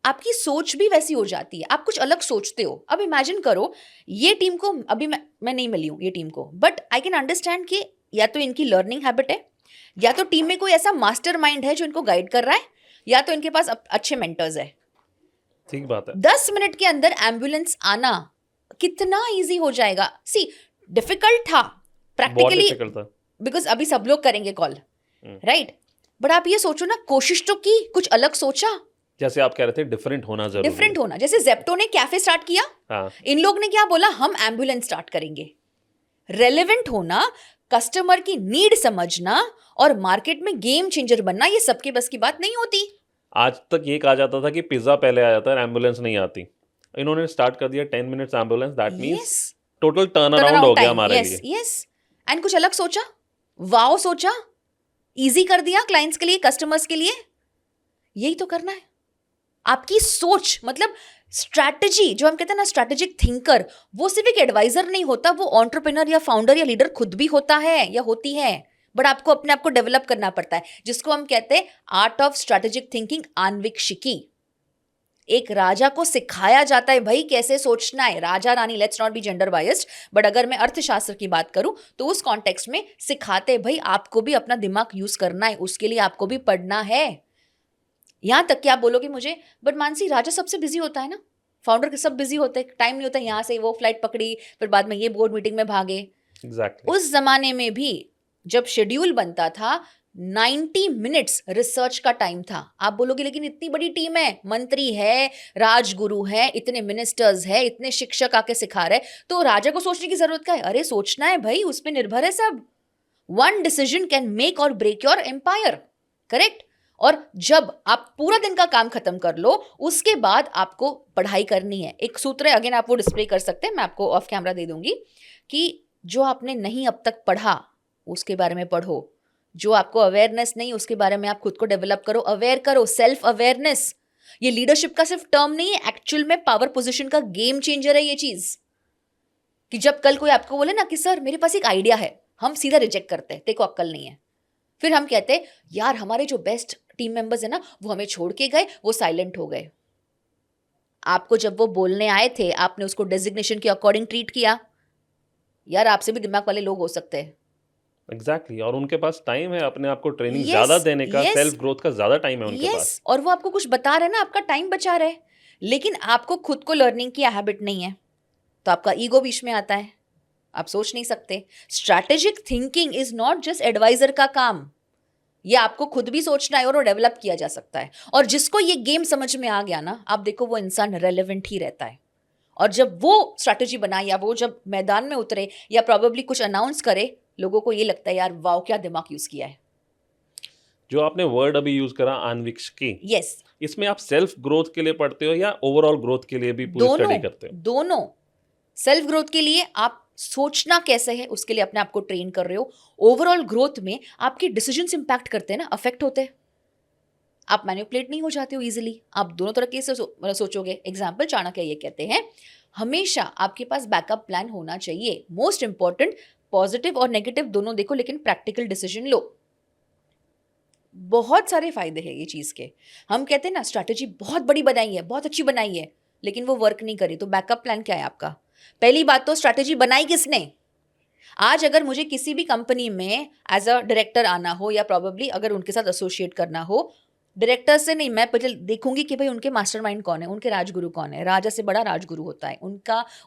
Speaker 1: आपकी सोच भी वैसी हो जाती है, आप कुछ अलग सोचते हो। अब इमेजिन करो, ये टीम को अभी मैं नहीं मिली हूं ये टीम को, बट आई कैन अंडरस्टैंड कि या तो इनकी लर्निंग हैबिट है, या तो टीम में कोई ऐसा मास्टरमाइंड है जो इनको गाइड कर रहा है, या तो इनके पास अच्छे मेंटर्स है।
Speaker 2: ठीक बात है।
Speaker 1: 10 मिनट के अंदर एम्बुलेंस आना कितना इजी हो जाएगा। सी डिफिकल्ट था
Speaker 2: बहुत
Speaker 1: प्रैक्टिकली,
Speaker 2: डिफिकल्ट था।
Speaker 1: बिकॉज अभी सब लोग करेंगे कॉल, राइट, बट आप ये सोचो ना, कोशिश तो की, कुछ अलग सोचा,
Speaker 2: जैसे आप कह रहे थे डिफरेंट होना जरूरी
Speaker 1: डिफरेंट होना। जैसे जेप्टो ने कैफे स्टार्ट किया,
Speaker 2: हाँ,
Speaker 1: इन लोग ने क्या बोला, हम एम्बुलेंस स्टार्ट करेंगे। रेलेवेंट होना, कस्टमर की नीड समझना और मार्केट में गेम चेंजर बनना, ये सबके बस की बात नहीं होती।
Speaker 2: आज तक ये कहा जाता था कि पिज्जा पहले आ जाता है, एम्बुलेंस नहीं आती। इन्होंने स्टार्ट कर दिया 10 minutes ambulance, that means
Speaker 1: yes,
Speaker 2: total turn around हो गया हमारे
Speaker 1: यस
Speaker 2: लिए।
Speaker 1: यस, एंड कुछ अलग सोचा, वाओ सोचा, इजी कर दिया क्लाइंट्स के लिए, कस्टमर्स के लिए। यही तो करना है। आपकी सोच, मतलब स्ट्रैटेजी, जो हम कहते हैं ना स्ट्रैटेजिक थिंकर, वो सिर्फ एक एडवाइजर नहीं होता, वो एंटरप्रेन्योर या फाउंडर या लीडर खुद भी होता है या होती है। बट आपको अपने आप को डेवलप करना पड़ता है, जिसको हम कहते हैं आर्ट ऑफ स्ट्रैटेजिक थिंकिंग, आन्विक्षिकी। एक राजा को सिखाया जाता है भाई कैसे सोचना है, राजा रानी, let's not be gender biased, but अगर मैं अर्थशास्त्र की बात करूं तो उस कॉन्टेक्स्ट में सिखाते हैं भाई आपको भी अपना दिमाग यूज करना है, उसके लिए आपको भी पढ़ना है। यहां तक कि आप बोलोगे मुझे, बट मानसी राजा सबसे बिजी होता है ना, फाउंडर के सब बिजी होते हैं, टाइम नहीं होता, यहां से वो फ्लाइट पकड़ी, फिर बाद में ये बोर्ड मीटिंग में भागे।
Speaker 2: एग्जैक्टली।
Speaker 1: उस जमाने में भी जब शेड्यूल बनता था 90 मिनट्स रिसर्च का टाइम था। आप बोलोगे लेकिन इतनी बड़ी टीम है, मंत्री है, राजगुरु है, इतने मिनिस्टर्स है, इतने शिक्षक आके सिखा रहे, तो राजा को सोचने की जरूरत क्या है? अरे सोचना है भाई, उस पर निर्भर है सब। वन डिसीजन कैन मेक और ब्रेक योर एम्पायर, करेक्ट। और जब आप पूरा दिन का काम खत्म कर लो, उसके बाद आपको पढ़ाई करनी है। एक सूत्र है, अगेन आप वो डिस्प्ले कर सकते हैं, मैं आपको ऑफ कैमरा दे दूंगी, कि जो आपने नहीं अब तक पढ़ा उसके बारे में पढ़ो, जो आपको अवेयरनेस नहीं उसके बारे में आप खुद को डेवलप करो, अवेयर करो, सेल्फ अवेयरनेस। ये लीडरशिप का सिर्फ टर्म नहीं है, एक्चुअल में पावर पोजीशन का गेम चेंजर है ये चीज। कि जब कल कोई आपको बोले ना कि सर मेरे पास एक आइडिया है, हम सीधा रिजेक्ट करते हैं, तेरे को अक्ल नहीं है। फिर हम कहते हैं यार हमारे जो बेस्ट टीम मेंबर्स है ना, वो हमें छोड़ के गए, वो साइलेंट हो गए। आपको जब वो बोलने आए थे, आपने उसको डेजिग्नेशन के अकॉर्डिंग ट्रीट किया। यार आपसे भी दिमाग वाले लोग हो सकते हैं।
Speaker 2: एग्जैक्टली, और उनके पास टाइम है अपने आप को ट्रेनिंग
Speaker 1: Yes,
Speaker 2: ज्यादा देने का,
Speaker 1: yes,
Speaker 2: सेल्फ ग्रोथ का ज्यादा टाइम है उनके
Speaker 1: यस,
Speaker 2: पास।
Speaker 1: और वो आपको कुछ बता रहे हैं ना, आपका टाइम बचा रहे, लेकिन आपको खुद को लर्निंग की हैबिट नहीं है, तो आपका ईगो बीच में आता है, आप सोच नहीं सकते। Strategic thinking is not just advisor का काम, ये आपको खुद भी सोचना है और वो डेवलप किया जा सकता है। और जिसको ये गेम समझ में आ गया ना, आप देखो वो इंसान रेलेवेंट ही रहता है। और जब वो स्ट्रैटेजी बनाए या वो जब मैदान में उतरे या प्रोबेबली कुछ अनाउंस करे, लोगों को ये लगता है यार वाओ क्या दिमाग यूज किया है।
Speaker 2: जो आपने वर्ड अभी यूज करा अन्वीक्षिकी,
Speaker 1: यस,
Speaker 2: इसमें आप सेल्फ ग्रोथ के लिए पढ़ते हो या ओवरऑल ग्रोथ के लिए भी पूरी
Speaker 1: दोनों
Speaker 2: स्टडी करते हो?
Speaker 1: दोनों। सेल्फ ग्रोथ के लिए आप सोचना कैसे है उसके लिए अपने आप को ट्रेन कर रहे हो, ओवरऑल ग्रोथ में आपके डिसीजंस इंपैक्ट करते हैं ना, अफेक्ट होते हैं, आप मैनिपुलेट नहीं हो जाते हो इजीली, आप दोनों तरह के से सोचोगे। एग्जाम्पल चाणक्य ये कहते हैं हमेशा आपके पास बैकअप प्लान होना चाहिए, मोस्ट इंपॉर्टेंट, पॉजिटिव और नेगेटिव दोनों देखो लेकिन प्रैक्टिकल डिसीजन लो। बहुत सारे फायदे हैं ये चीज के। हम कहते हैं ना स्ट्रैटेजी बहुत बड़ी बनाई है, बहुत अच्छी बनाई है, लेकिन वो वर्क नहीं करी, तो बैकअप प्लान क्या है आपका? पहली बात तो स्ट्रैटेजी बनाई किसने? आज अगर मुझे किसी भी कंपनी में एज अ डायरेक्टर आना हो या प्रॉबेबली अगर उनके साथ एसोसिएट करना हो, डायरेक्टर से नहीं, मैं पहले देखूंगी कि भाई उनके मास्टरमाइंड कौन है, उनके राजगुरु कौन है, राजा से बड़ा राजगुरु होता है,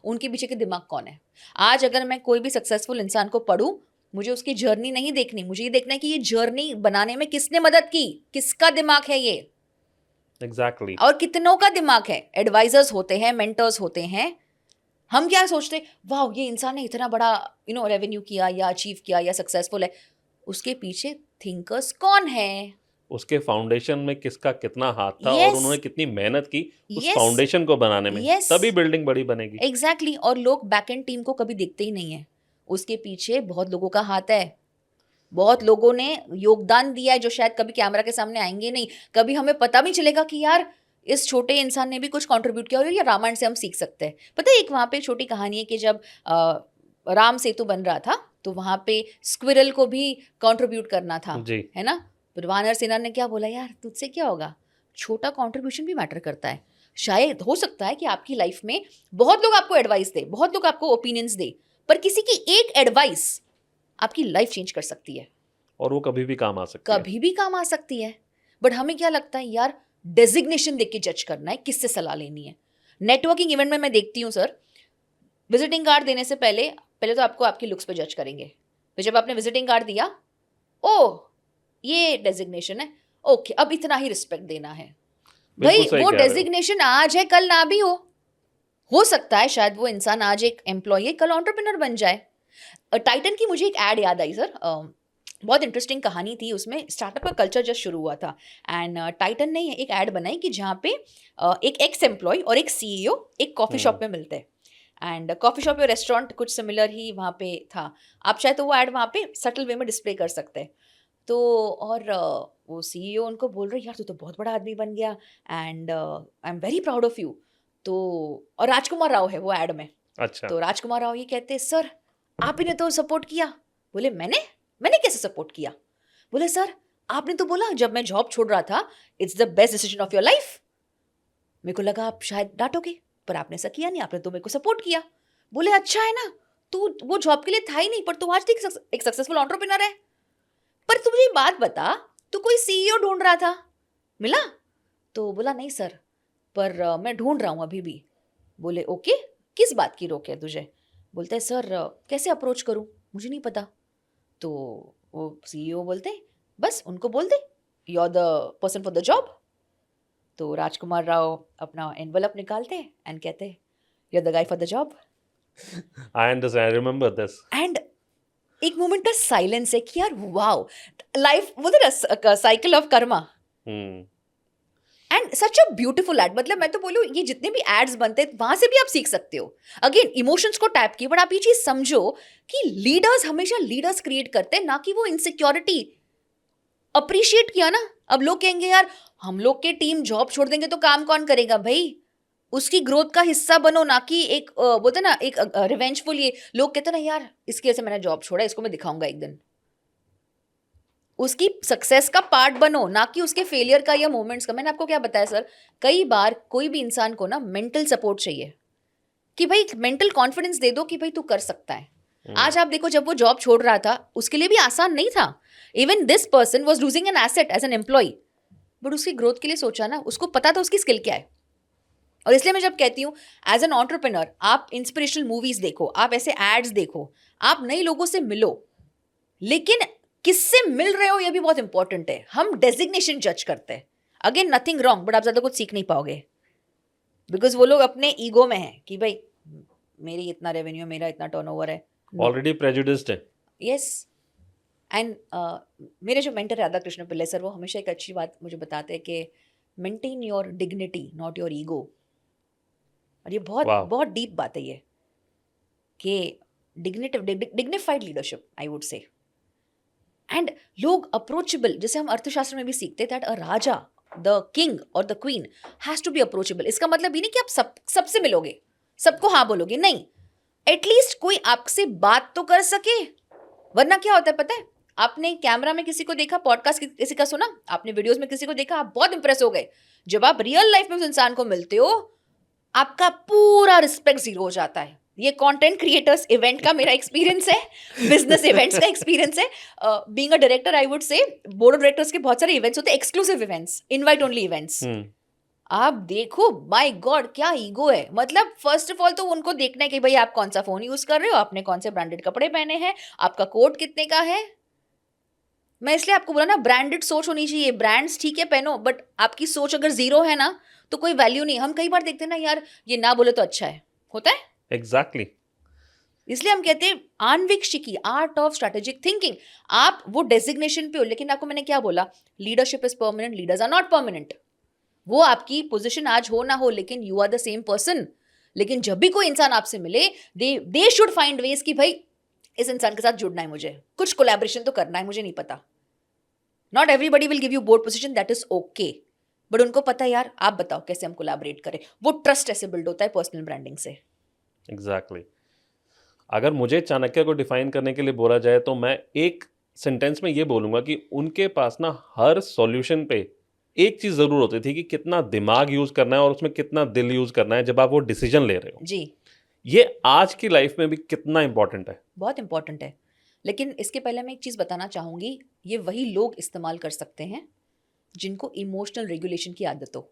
Speaker 1: उनके पीछे के दिमाग कौन है। आज अगर मैं कोई भी सक्सेसफुल इंसान को पढ़ूं, मुझे उसकी जर्नी नहीं देखनी, मुझे ये देखना है कि ये जर्नी बनाने में किसने मदद की, किसका दिमाग है ये,
Speaker 2: एग्जैक्टली
Speaker 1: और कितनों का दिमाग है। एडवाइजर्स होते हैं, मेंटर्स होते हैं। हम क्या सोचते, वाह ये इंसान ने इतना बड़ा रेवेन्यू किया या अचीव किया या सक्सेसफुल है, उसके पीछे थिंकर्स कौन है,
Speaker 2: उसके फाउंडेशन में किसका कितना हाथ था
Speaker 1: Yes.
Speaker 2: और उन्होंने कितनी मेहनत की उस
Speaker 1: Yes.
Speaker 2: फाउंडेशन को बनाने में,
Speaker 1: Yes.
Speaker 2: तभी बिल्डिंग बड़ी बनेगी।
Speaker 1: एग्जैक्टली और लोग बैक एंड टीम को कभी देखते ही नहीं है, उसके पीछे बहुत लोगों का हाथ है, बहुत लोगों ने योगदान दिया है जो शायद कभी कैमरा के सामने आएंगे नहीं, कभी हमें पता भी चलेगा कि यार इस छोटे इंसान ने भी कुछ कंट्रीब्यूट किया, और ये रामायण से हम सीख सकते हैं। पता है एक वहाँ पे छोटी कहानी है कि जब राम सेतु बन रहा था तो वहाँ पे स्क्विरल को भी कंट्रीब्यूट करना था
Speaker 2: जी।
Speaker 1: है ना, पर वानर सेना ने क्या बोला, यार तुझसे क्या होगा, छोटा कंट्रीब्यूशन भी मैटर करता है। शायद हो सकता है कि आपकी लाइफ में बहुत लोग आपको एडवाइस दे, बहुत लोग आपको ओपिनियंस दे, पर किसी की एक एडवाइस आपकी लाइफ चेंज कर सकती है,
Speaker 2: और वो कभी भी काम आ सकती है।
Speaker 1: कभी भी काम आ सकती है। बट हमें क्या लगता है यार, डेजिग्नेशन देख के जज करना है, किससे सलाह लेनी है। नेटवर्किंग इवेंट में मैं देखती हूँ सर, विजिटिंग कार्ड देने से पहले पहले तो आपको आपकी लुक्स पे जज करेंगे, फिर जब आपने विजिटिंग कार्ड दिया, ओ ये डेजिग्नेशन है, ओके अब इतना ही रिस्पेक्ट देना है। भाई
Speaker 2: बिल्कुल सही
Speaker 1: वो
Speaker 2: कह रहे हो।
Speaker 1: डेजिग्नेशन आज है कल ना भी हो सकता है शायद वो इंसान आज एक एम्प्लॉय है, कल एंटरप्रेन्योर बन जाए। टाइटन की मुझे एक ऐड याद आई सर, बहुत इंटरेस्टिंग कहानी थी उसमें, स्टार्टअप का कल्चर जस्ट शुरू हुआ था एंड टाइटन ने एक ऐड बनाई कि जहाँ पे एक एक्स एम्प्लॉय और एक सीईओ एक कॉफ़ी शॉप में मिलते हैं, एंड कॉफ़ी शॉप या रेस्टोरेंट कुछ सिमिलर ही वहाँ पे था, आप चाहे तो वो ऐड वहाँ पे सटल वे में डिस्प्ले कर सकते हैं। तो और वो सीईओ उनको बोल रहे यार तू तो बहुत बड़ा आदमी बन गया and I am very proud of you. तो और राजकुमार राव है वो ऐड में,
Speaker 2: अच्छा,
Speaker 1: तो राजकुमार राव ये कहते सर आप ही ने तो सपोर्ट किया। बोले मैंने कैसे सपोर्ट किया? बोले सर आपने तो बोला जब मैं जॉब छोड़ रहा था it's the best decision of your life. मेरे को लगा आप शायद डांटोगे, पर आपने ऐसा किया नहीं, आपने तो मेरे को सपोर्ट किया। बोले अच्छा है ना, तू वो जॉब के लिए था ही नहीं, पर तू आज एक सक्सेसफुल एंटरप्रेन्योर है। पर तू मुझे बात बता, तू कोई सीईओ ढूंढ रहा था, मिला? तो बोला नहीं सर, पर मैं ढूंढ रहा हूँ अभी भी। बोले ओके, किस बात की रोक है तुझे? बोलते हैं सर कैसे अप्रोच करूँ, मुझे नहीं पता। तो वो सीईओ बोलते बस उनको बोल दे you are the person for the job. तो राजकुमार राव अपना एनवलप निकालते एंड कहते you are the guy for the job.
Speaker 2: I understand, I remember this.
Speaker 1: And एक मोमेंट का साइलेंस है कि यार वाओ, लाइफ बोलते ना cycle of karma, and such a beautiful ad. मतलब मैं तो बोलूँ ये जितने भी एड्स बनते हैं वहां से भी आप सीख सकते हो। अगेन इमोशंस को टैप किए, बट आप ये चीज समझो कि लीडर्स हमेशा लीडर्स क्रिएट करते हैं, ना कि वो इनसिक्योरिटी। अप्रिशिएट किया ना, अब लोग कहेंगे यार हम लोग के टीम जॉब छोड़ देंगे तो काम कौन करेगा? भाई उसकी ग्रोथ का हिस्सा बनो, ना कि एक बोलते ना एक रिवेंजफुल। ये लोग कहते ना यार इसकी वजह से मैंने जॉब छोड़ा, इसको मैं दिखाऊंगा एक दिन। उसकी सक्सेस का पार्ट बनो, ना कि उसके फेलियर का या मोमेंट्स का। मैंने आपको क्या बताया सर, कई बार कोई भी इंसान को ना मेंटल सपोर्ट चाहिए कि भाई मेंटल कॉन्फिडेंस दे दो कि भाई तू कर सकता है। आज आप देखो जब वो जॉब छोड़ रहा था उसके लिए भी आसान नहीं था। Even this person was losing an asset as an employee, but उसकी ग्रोथ के लिए सोचा ना, उसको पता था उसकी स्किल क्या है। और इसलिए मैं जब कहती हूँ एज एन एंटरप्रेन्योर, आप इंस्पिरेशनल मूवीज देखो, आप ऐसे एड्स देखो, आप नए लोगों से मिलो, लेकिन किससे मिल रहे हो ये भी बहुत इंपॉर्टेंट है। हम डेजिग्नेशन जज करते हैं, अगेन नथिंग रॉन्ग, बट आप ज्यादा कुछ सीख नहीं पाओगे, बिकॉज वो लोग अपने ईगो में है कि भाई मेरी इतना रेवेन्यू, मेरा इतना टर्नओवर है।
Speaker 2: ऑलरेडी प्रेजुडिस्ड है।
Speaker 1: यस एंड मेरे जो मेंटर राधा कृष्ण पिल्ले सर, वो हमेशा एक अच्छी बात मुझे बताते हैं कि maintain your dignity not your ego. और ये बहुत
Speaker 2: वाह।
Speaker 1: बहुत डीप बात है ये, कि dignified leadership I would say. And लोग अप्रोचेबल, जैसे हम अर्थशास्त्र में भी सीखते that a raja, the king और the queen has to be approachable. इसका मतलब ये नहीं कि आप सबसे मिलोगे, सबको हाँ बोलोगे, नहीं, एटलीस्ट कोई आपसे बात तो कर सके। वरना क्या होता है पता है, आपने कैमरा में किसी को देखा, पॉडकास्ट किसी का सुना, आपने वीडियोस में किसी को देखा, आप बहुत इंप्रेस हो गए। जब आप रियल लाइफ में उस इंसान को मिलते हो, आपका पूरा रिस्पेक्ट जीरो हो जाता है। ये कंटेंट क्रिएटर्स इवेंट का मेरा एक्सपीरियंस है, बिजनेस इवेंट्स का एक्सपीरियंस है। Being a director I would से, बोर्ड ऑफ डायरेक्टर्स के बहुत सारे इवेंट्स होते हैं, exclusive events, invite only events. आप देखो, माय गॉड क्या ईगो है। मतलब फर्स्ट ऑफ ऑल तो उनको देखना है कि भाई आप कौन सा फोन यूज कर रहे हो, आपने कौन से ब्रांडेड कपड़े पहने हैं, आपका कोट कितने का है। मैं इसलिए आपको बोला ना, ब्रांडेड सोच होनी चाहिए। ब्रांड्स ठीक है पहनो, बट आपकी सोच अगर जीरो है ना, तो कोई वैल्यू नहीं। हम कई बार देखते हैं ना, यार ये ना बोले तो अच्छा है, होता है।
Speaker 2: एग्जैक्टली।
Speaker 1: इसलिए हम कहते हैं आन्विक शिकी, आर्ट ऑफ स्ट्रेटेजिक थिंकिंग। आप वो डेजिग्नेशन पे हो, लेकिन आपको मैंने क्या बोला, leadership is permanent, leaders are not permanent. वो आपकी पोजीशन आज हो ना हो, लेकिन you are the same person. लेकिन जब भी कोई इंसान आपसे मिले, दे शुड फाइंड वेज कि भाई इस इंसान के साथ जुड़ना है, मुझे कुछ कोलैबोरेशन तो करना है, मुझे नहीं पता। Not everybody will give you board position, that is okay, but उनको पता है यार, आप बताओ कैसे हम कोलैबोरेट करें। वो ट्रस्ट ऐसे बिल्ड होता है पर्सनल ब्रांडिंग से।
Speaker 2: एग्जैक्टली। अगर मुझे चाणक्य को डिफाइन करने के लिए बोला जाए तो मैं एक सेंटेंस में ये बोलूंगा कि उनके पास ना हर सॉल्यूशन पे एक चीज जरूर होती थी कि कितना दिमाग यूज करना है और उसमें कितना दिल यूज करना है जब आप वो डिसीजन ले रहे हो।
Speaker 1: जी,
Speaker 2: ये आज की लाइफ में भी कितना इंपॉर्टेंट है।
Speaker 1: बहुत इंपॉर्टेंट है। लेकिन इसके पहले मैं एक चीज बताना चाहूंगी, ये वही लोग इस्तेमाल कर सकते हैं जिनको इमोशनल रेगुलेशन की आदत हो।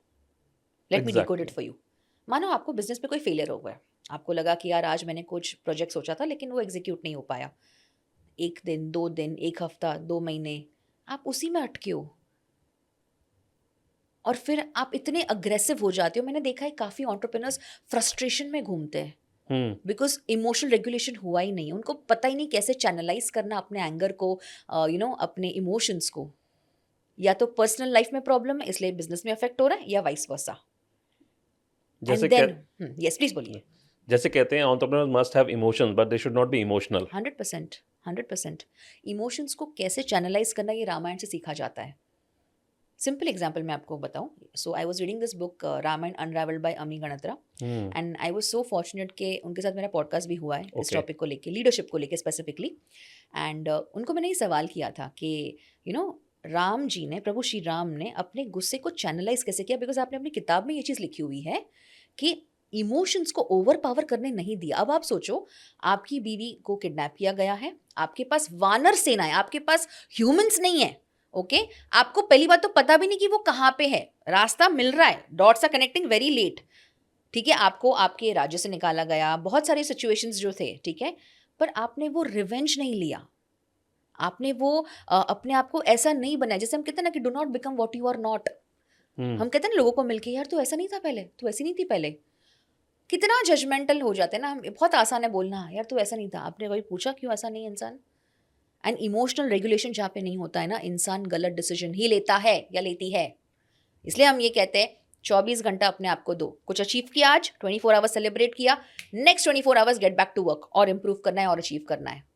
Speaker 1: Let me decode it for you. मानो आपको बिजनेस में कोई फेलियर हो गया, आपको लगा कि यार आज मैंने कुछ प्रोजेक्ट सोचा था लेकिन वो एग्जीक्यूट नहीं हो पाया। 1 दिन, 2 दिन, 1 हफ्ता, 2 महीने आप उसी में अटके हो, और फिर आप इतने अग्रेसिव हो जाते हो। मैंने देखा है काफ़ी एंटरप्रेन्योर्स फ्रस्ट्रेशन में घूमते हैं, बिकॉज इमोशनल रेगुलेशन हुआ ही नहीं। उनको पता ही नहीं कैसे चैनलाइज करना अपने एंगर को, अपने इमोशंस को। या तो पर्सनल लाइफ में प्रॉब्लम है इसलिए बिजनेस में अफेक्ट हो रहा है, या वाइस वर्सा।
Speaker 2: जैसे
Speaker 1: एंड देन यस प्लीज बोलिए।
Speaker 2: जैसे कहते हैं entrepreneurs must have emotions but they should not be emotional.
Speaker 1: 100% emotions को कैसे चैनलाइज करना, ये रामायण से सीखा जाता है। सिंपल एग्जाम्पल मैं आपको बताऊं, so I was reading this book Ramayana unravelled by Ami Ganatra, and I was so fortunate कि उनके साथ मेरा पॉडकास्ट भी हुआ है इस टॉपिक को लेके, लीडरशिप को लेके स्पेसिफिकली। एंड उनको मैंने ये सवाल किया था कि राम जी ने, प्रभु श्री राम ने अपने गुस्से को चैनलाइज कैसे किया, बिकॉज आपने अपनी किताब में ये चीज़ लिखी हुई है कि इमोशंस को ओवर पावर करने नहीं दिया। अब आप सोचो, आपकी बीवी को किडनैप किया गया है, आपके पास वानर सेना है, आपके पास ह्यूमंस नहीं है, ओके आपको पहली बात तो पता भी नहीं कि वो कहाँ पे है, रास्ता मिल रहा है, dots are connecting very late, ठीक है, आपको आपके राज्य से निकाला गया, बहुत सारे सिचुएशंस जो थे, ठीक है, पर आपने वो रिवेंज नहीं लिया, आपने वो अपने आप को ऐसा नहीं बनाया। जैसे हम कहते हैं ना कि do not become what you are not. हम कहते हैं ना लोगों को मिलके, यार तू ऐसा नहीं था पहले, तू ऐसी नहीं थी पहले। कितना जजमेंटल हो जाते हैं ना हम, बहुत आसान है बोलना यार तू ऐसा नहीं था, आपने कभी पूछा क्यों ऐसा नहीं इंसान। एंड इमोशनल रेगुलेशन जहाँ पे नहीं होता है ना, इंसान गलत डिसीजन ही लेता है या लेती है। इसलिए हम ये कहते हैं 24 घंटा अपने आप को दो, कुछ अचीव किया आज, 24 आवर्स सेलिब्रेट किया, next 24 hours get back to work और इंप्रूव करना है और अचीव करना है।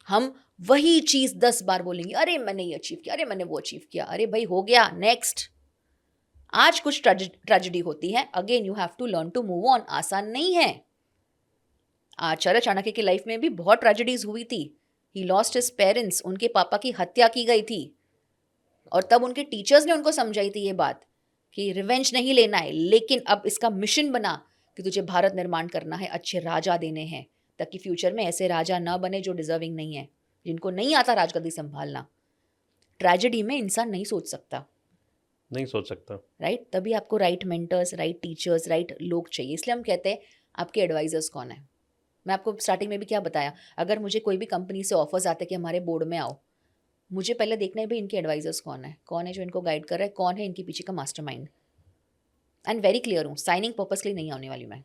Speaker 1: हम वही चीज 10 बार बोलेंगे, अरे मैंने ये अचीव किया, अरे मैंने वो अचीव किया, अरे भाई हो गया नेक्स्ट। आज कुछ ट्रेजेडी होती है, again you have to learn to move on. आसान नहीं है। आचार्य चाणक्य की लाइफ में भी बहुत ट्रेजेडीज हुई थी। ही लॉस्ट हिज पेरेंट्स, उनके पापा की हत्या की गई थी, और तब उनके टीचर्स ने उनको समझाई थी ये बात कि रिवेंज नहीं लेना है, लेकिन अब इसका मिशन बना कि तुझे भारत निर्माण करना है, अच्छे राजा देने हैं, ताकि फ्यूचर में ऐसे राजा ना बने जो डिजर्विंग नहीं है, जिनको नहीं आता राजगद्दी संभालना। ट्रेजेडी में इंसान नहीं सोच सकता,
Speaker 2: नहीं सोच सकता,
Speaker 1: राइट? तभी आपको right mentors, right teachers, right लोग चाहिए। इसलिए हम कहते हैं आपके एडवाइजर्स कौन है। मैं आपको स्टार्टिंग में भी क्या बताया, अगर मुझे कोई भी कंपनी से ऑफर्स आते कि हमारे बोर्ड में आओ, मुझे पहले देखना है भाई इनके एडवाइजर्स कौन है जो इनको गाइड कर रहा है, कौन है इनके पीछे का मास्टरमाइंड। एंड वेरी क्लियर हूँ, साइनिंग पर्पस के लिए नहीं आने वाली मैं।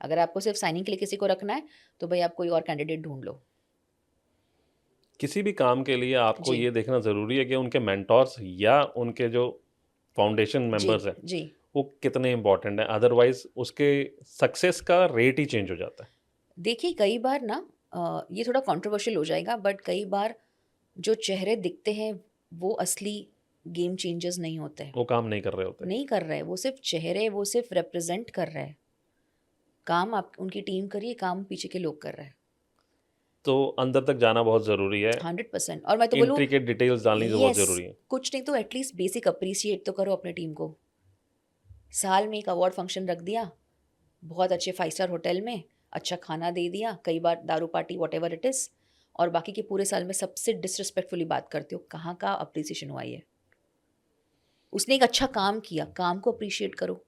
Speaker 1: अगर आपको सिर्फ साइनिंग के लिए किसी को रखना है तो भाई आप कोई और कैंडिडेट ढूंढ लो।
Speaker 2: किसी भी काम के लिए आपको
Speaker 1: जी
Speaker 2: ये देखना ज़रूरी है कि उनके मेंटोर्स या उनके जो फाउंडेशन
Speaker 1: जी
Speaker 2: मेंबर्स हैं
Speaker 1: जी
Speaker 2: वो कितने इंपॉर्टेंट हैं, अदरवाइज उसके सक्सेस का रेट ही चेंज हो जाता है।
Speaker 1: देखिए कई बार ना ये थोड़ा कंट्रोवर्शियल हो जाएगा बट कई बार जो चेहरे दिखते हैं वो असली गेम चेंजर्स नहीं होते हैं।
Speaker 2: वो काम नहीं कर रहे होते।
Speaker 1: नहीं कर रहे, वो सिर्फ चेहरे, वो सिर्फ रिप्रेजेंट कर रहे हैं। काम आप उनकी टीम करिए, काम पीछे के लोग कर रहे हैं।
Speaker 2: तो अंदर तक जाना बहुत ज़रूरी है,
Speaker 1: 100%। और मैं तो बोलूँ
Speaker 2: इंट्रिकेट डिटेल्स डालनी तो बहुत
Speaker 1: यस,
Speaker 2: ज़रूरी है।
Speaker 1: कुछ नहीं तो एटलीस्ट बेसिक अप्रिसिएट तो करो अपने टीम को। साल में एक अवार्ड फंक्शन रख दिया, बहुत अच्छे 5 स्टार होटल में, अच्छा खाना दे दिया, कई बार दारू पार्टी व्हाटएवर इट इज़, और बाकी के पूरे साल में सबसे डिसरिस्पेक्टफुली बात करते हो। कहाँ का अप्रिसिएशन हुआ ये? उसने एक अच्छा काम किया, काम को अप्रिशिएट करो।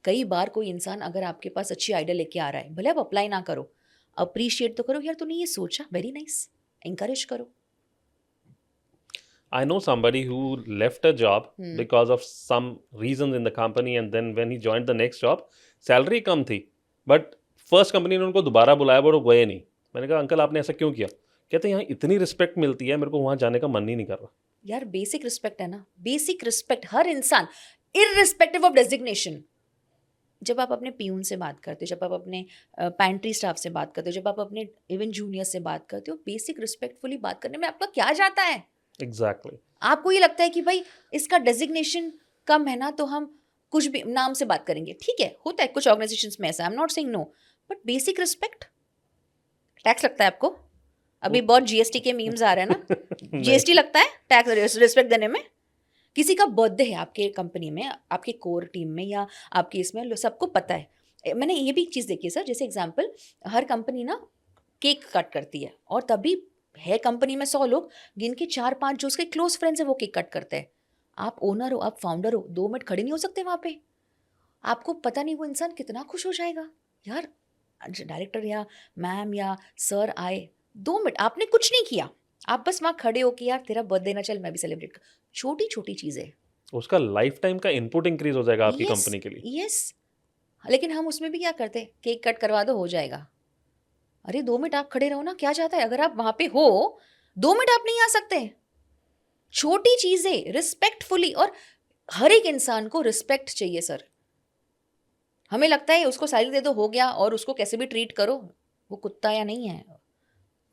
Speaker 1: कई बार कोई इंसान अगर आपके पास अच्छी आइडिया लेके आ रहा है, भले आप अप्लाई ना करो, अप्रिशिएट तो करो, यार तूने ये सोचा, वेरी नाइस, एनकरेज करो।
Speaker 2: I know somebody who left a job because of some reasons in the company, and then when he joined the next job, salary कम थी, बट फर्स्ट कंपनी ने उनको दोबारा बुलाया बट वो गए नहीं। मैंने कहा अंकल आपने ऐसा क्यों किया? कहते यहाँ इतनी रिस्पेक्ट मिलती है, मेरे को वहाँ जाने का मन ही नहीं कर रहा।
Speaker 1: यार बेसिक रिस्पेक्ट है ना, बेसिक रिस्पेक्ट हर इंसान, इररिस्पेक्टिव ऑफ डेजिग्नेशन। जब आप अपने पीयून से बात करते हो, जब आप अपने पैंट्री स्टाफ से बात करते हो, जब आप अपने इवन जूनियर से बात करते हो, बेसिक रिस्पेक्टफुली बात करने में आपका क्या जाता है?
Speaker 2: एग्जैक्टली।
Speaker 1: आपको ये लगता है कि भाई इसका डेजिग्नेशन कम है ना, तो हम कुछ भी नाम से बात करेंगे। ठीक है, होता है कुछ ऑर्गेनाइजेशंस में ऐसा, I am not saying no, but basic respect. Tax लगता है आपको? अभी बहुत जीएसटी के मीम्स आ रहे हैं ना, जीएसटी लगता है टैक्स रिस्पेक्ट देने में? किसी का बर्थडे है आपके कंपनी में, आपके कोर टीम में या आपके इसमें, सबको पता है। मैंने ये भी एक चीज़ देखी है सर, जैसे एग्जांपल, हर कंपनी ना केक कट करती है, और तभी है कंपनी में 100 लोग, गिन के 4-5 जो उसके क्लोज फ्रेंड्स हैं वो केक कट करते हैं। आप ओनर हो, आप फाउंडर हो, 2 मिनट खड़े नहीं हो सकते वहाँ पे? आपको पता नहीं वो इंसान कितना खुश हो जाएगा। यार डायरेक्टर या मैम या सर आए, 2 मिनट आपने कुछ नहीं किया, आप बस वहाँ खड़े हो कि यार तेरा बर्थडे ना, चल मैं भी सेलिब्रेट कर। छोटी छोटी चीज़ें।
Speaker 2: उसका लाइफ टाइम का इनपुट इंक्रीज हो जाएगा आपकी
Speaker 1: यस
Speaker 2: कंपनी के लिए।
Speaker 1: यस। लेकिन हम उसमें भी क्या करते, केक कट करवा दो हो जाएगा। अरे 2 मिनट आप खड़े रहो ना, क्या जाता है? अगर आप वहाँ पे हो, 2 मिनट आप नहीं आ सकते? छोटी चीज़ें रिस्पेक्टफुली, और हर एक इंसान को रिस्पेक्ट चाहिए सर। हमें लगता है उसको सैलरी दे दो हो गया, और उसको कैसे भी ट्रीट करो, वो कुत्ता या नहीं है।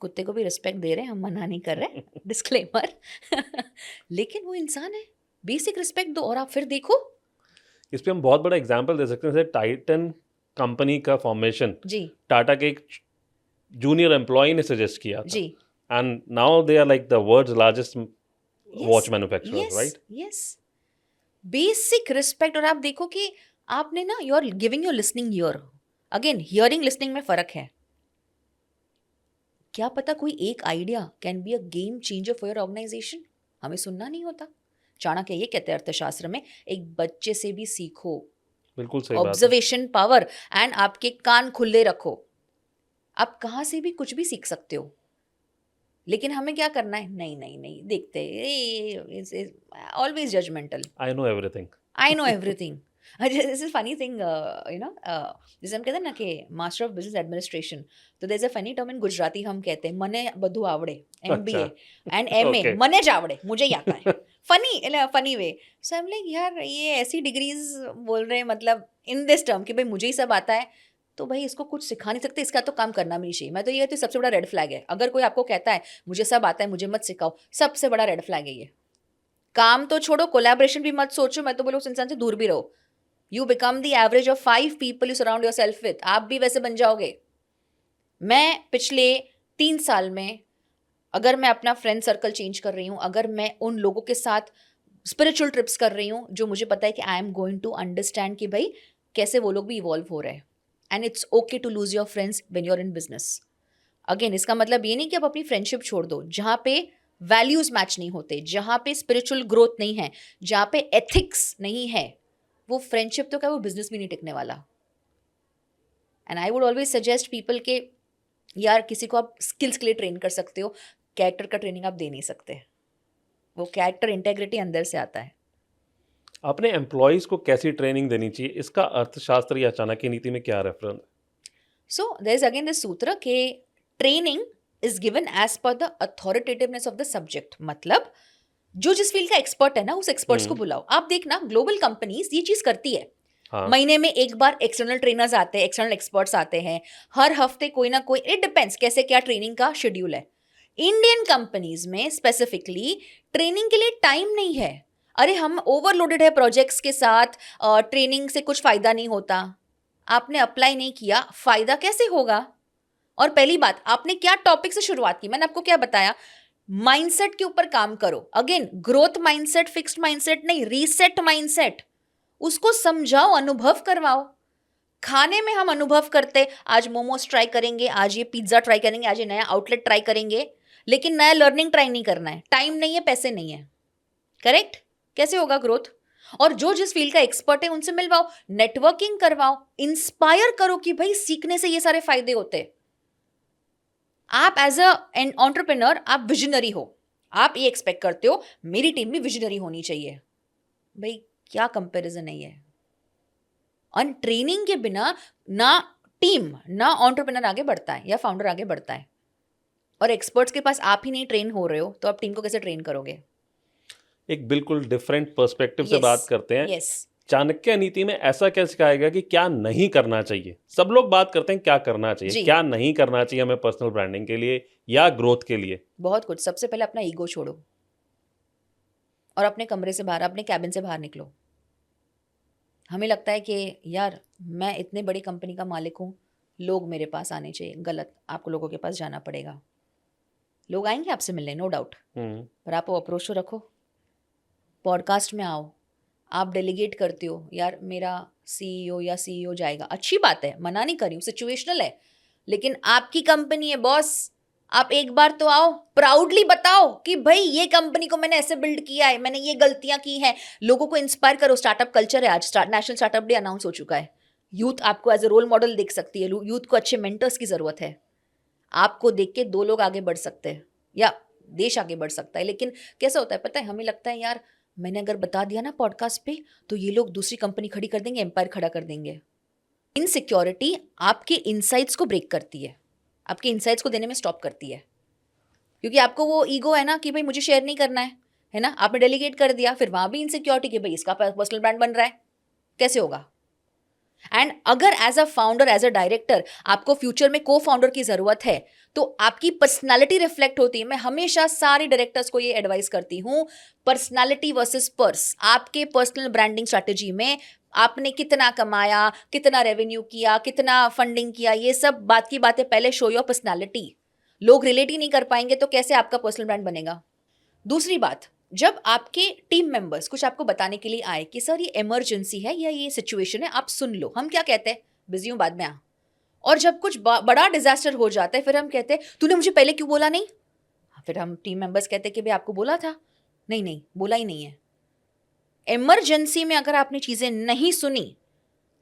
Speaker 1: कुत्ते को भी रिस्पेक्ट दे रहे हैं, हम मना नहीं कर रहे, डिस्क्लेमर। लेकिन वो इंसान है, बेसिक रिस्पेक्ट दो, और आप फिर देखो।
Speaker 2: इस पे हम बहुत बड़ा एग्जांपल दे सकते हैं, जैसे टाइटन कंपनी का फॉर्मेशन
Speaker 1: जी
Speaker 2: टाटा के एक जूनियर एम्प्लॉय ने सजेस्ट किया था,
Speaker 1: जी
Speaker 2: and now they are like the world's largest watch manufacturer,
Speaker 1: yes
Speaker 2: right?
Speaker 1: Yes. Basic respect. और आप देखो कि आपने ना, you are giving your listening ear. Again hearing listening में फर्क है। क्या पता कोई एक idea can be a game changer for your organisation. हमें सुनना नहीं होता। चाणक्य ये कहते हैं अर्थशास्त्र में, एक बच्चे से भी सीखो,
Speaker 2: बिल्कुल सही बात है।
Speaker 1: ऑब्जर्वेशन पावर, एंड आपके कान खुले रखो। आप कहाँ से भी कुछ भी सीख सकते हो, लेकिन हमें क्या करना है? नहीं नहीं नहीं, देखते always judgemental.
Speaker 2: I know everything.
Speaker 1: I know everything. This is funny thing, you know, जैसे हम कहते हैं ना कि मास्टर ऑफ बिजनेस एडमिनिस्ट्रेशन, तो there is a funny term in Gujarati, हम कहते हैं मने बधु आवड़े, एमबीए एंड एमए,
Speaker 2: Okay.
Speaker 1: मने ज आवड़े, मुझे ही आता है। Funny way. So I am like यार ये ऐसी डिग्रीज बोल रहे हैं, मतलब इन दिस टर्म कि भाई मुझे ही सब आता है, तो भाई इसको कुछ सिखा नहीं सकते, इसका तो काम करना भी नहीं चाहिए। मैं तो ये कहती हूँ सबसे बड़ा रेड फ्लैग है, अगर कोई आपको कहता है मुझे सब आता है मुझे मत सिखाओ, सबसे बड़ा रेड फ्लैग है ये। काम तो छोड़ो, कोलैबोरेशन भी मत सोचो, मैं तो बोलूँ उस इंसान से दूर भी रहो। You become the average of 5 people you surround your self with. आप भी वैसे बन जाओगे। मैं पिछले 3 साल में, अगर मैं अपना फ्रेंड सर्कल चेंज कर रही हूँ, अगर मैं उन लोगों के साथ स्पिरिचुअल ट्रिप्स कर रही हूँ जो मुझे पता है कि I am going to understand कि भाई कैसे वो लोग भी इवॉल्व हो रहे हैं, and it's okay to lose your friends when you are in business. Again इसका मतलब ये नहीं कि आप अपनी फ्रेंडशिप छोड़ दो। जहाँ पे वैल्यूज मैच नहीं होते, जहाँ पे स्पिरिचुअल ग्रोथ नहीं है, जहाँ पे एथिक्स नहीं है, वो फ्रेंडशिप तो क्या, वो बिजनेस भी नहीं टिकने वाला। And I would always suggest people के, यार किसी को आप स्किल्स के लिए ट्रेन कर सकते हो, कैरेक्टर का ट्रेनिंग आप दे नहीं सकते। वो कैरेक्टर इंटेग्रिटी अंदर से आता है।
Speaker 2: अपने एम्प्लॉयज़ को कैसी ट्रेनिंग देनी चाहिए, इसका अर्थशास्त्र या चाणक्य नीति में क्या रेफरेंस है?
Speaker 1: So there is again this sutra के training is given as per the authoritativeness of the subject. मतलब जो जिस फील्ड का एक्सपर्ट है ना, उस एक्सपर्ट्स को बुलाओ। आप देखना ग्लोबल कंपनीज ये चीज करती है।
Speaker 2: हाँ।
Speaker 1: महीने में एक बार एक्सटर्नल ट्रेनर्स आते हैं, एक्सटर्नल एक्सपर्ट्स आते हैं, हर हफ्ते कोई ना कोई, इट डिपेंड्स कैसे क्या ट्रेनिंग का शेड्यूल है। इंडियन कंपनीज में स्पेसिफिकली ट्रेनिंग के लिए टाइम नहीं है। अरे हम ओवरलोडेड है प्रोजेक्ट्स के साथ, ट्रेनिंग से कुछ फायदा नहीं होता। आपने अप्लाई नहीं किया, फायदा कैसे होगा? और पहली बात, आपने क्या टॉपिक से शुरुआत की? मैंने आपको क्या बताया? माइंडसेट के ऊपर काम करो। Again, growth mindset, fixed mindset नहीं, रीसेट माइंडसेट। उसको समझाओ, अनुभव करवाओ। खाने में हम अनुभव करते, आज मोमोज ट्राई करेंगे, आज ये पिज्जा ट्राई करेंगे, आज ये नया आउटलेट ट्राई करेंगे, लेकिन नया लर्निंग ट्राई नहीं करना है। टाइम नहीं है, पैसे नहीं है। करेक्ट? कैसे होगा ग्रोथ? और जो जिस फील्ड का एक्सपर्ट है उनसे मिलवाओ, नेटवर्किंग करवाओ, इंस्पायर करो कि भाई सीखने से ये सारे फायदे होते हैं। आप एज एन एंटरप्रेन्योर, आप विजनरी हो। आप ये एक्सपेक्ट करते हो मेरी टीम भी विजनरी होनी चाहिए। भाई क्या कंपैरिजन है ये? और ट्रेनिंग के बिना ना टीम ना एंटरप्रेन्योर आगे बढ़ता है या फाउंडर आगे बढ़ता है। और एक्सपर्ट्स के पास आप ही नहीं ट्रेन हो रहे हो तो आप टीम को कैसे ट्रेन करोगे?
Speaker 2: एक बिल्कुल डिफरेंट पर्सपेक्टिव से
Speaker 1: Yes,
Speaker 2: बात करते हैं।
Speaker 1: yes.
Speaker 2: चाणक्य नीति में ऐसा क्या सिखाया गया कि क्या नहीं करना चाहिए? सब लोग बात करते हैं क्या करना चाहिए,
Speaker 1: जी।
Speaker 2: क्या नहीं करना चाहिए हमें पर्सनल ब्रांडिंग के लिए या ग्रोथ के लिए।
Speaker 1: बहुत कुछ। सबसे पहले अपना ईगो छोड़ो और अपने कमरे से बाहर, अपने कैबिन से बाहर निकलो। हमें लगता है कि यार मैं इतने बड़ी कंपनी का मालिक हूँ, लोग मेरे पास आने चाहिए। गलत। आपको लोगों के पास जाना पड़ेगा। लोग आएंगे आपसे मिलने, नो डाउट, पर आप वो अप्रोच तो रखो। पॉडकास्ट में आओ, आप डेलीगेट करते हो, यार मेरा सीईओ या सीईओ जाएगा, अच्छी बात है, मना नहीं कर रही हूँ, सिचुएशनल है, लेकिन आपकी कंपनी है बॉस। आप एक बार तो आओ, प्राउडली बताओ कि भाई ये कंपनी को मैंने ऐसे बिल्ड किया है, मैंने ये गलतियां की हैं। लोगों को इंस्पायर करो। स्टार्टअप कल्चर है आज, नेशनल स्टार्टअप डे अनाउंस हो चुका है। यूथ आपको एज ए रोल मॉडल देख सकती है। यूथ को अच्छे मेंटर्स की जरूरत है। आपको देख के 2 लोग आगे बढ़ सकते हैं या देश आगे बढ़ सकता है। लेकिन कैसा होता है पता है, हमें लगता है यार मैंने अगर बता दिया ना पॉडकास्ट पे तो ये लोग दूसरी कंपनी खड़ी कर देंगे, एम्पायर खड़ा कर देंगे। इनसिक्योरिटी आपके इनसाइट्स को ब्रेक करती है, आपके इनसाइट्स को देने में स्टॉप करती है, क्योंकि आपको वो ईगो है ना कि भाई मुझे शेयर नहीं करना है ना। आपने डेलीगेट कर दिया, फिर वहां भी इनसिक्योरिटी कि भाई इसका पर्सनल ब्रांड बन रहा है, कैसे होगा? एंड अगर as a founder, as a director आपको फ्यूचर में को फाउंडर की जरूरत है तो आपकी पर्सनालिटी रिफ्लेक्ट होती है। मैं हमेशा सारे डायरेक्टर्स को ये एडवाइस करती हूँ, पर्सनालिटी वर्सेस पर्स। आपके पर्सनल ब्रांडिंग स्ट्रैटेजी में आपने कितना कमाया, कितना रेवेन्यू किया, कितना फंडिंग किया, ये सब बात की बातें पहले शो योर पर्सनालिटी। लोग रिलेट ही नहीं कर पाएंगे तो कैसे आपका पर्सनल ब्रांड बनेगा? दूसरी बात, जब आपके टीम मेंबर्स कुछ आपको बताने के लिए आए कि सर ये इमरजेंसी है या ये सिचुएशन है, आप सुन लो। हम क्या कहते हैं, बिजी हूं, बाद में आ। और जब कुछ बड़ा डिजास्टर हो जाता है फिर हम कहते हैं तूने मुझे पहले क्यों बोला नहीं? फिर हम टीम मेंबर्स कहते हैं कि भाई आपको बोला था। नहीं नहीं, बोला ही नहीं है। इमरजेंसी में अगर आपने चीजें नहीं सुनी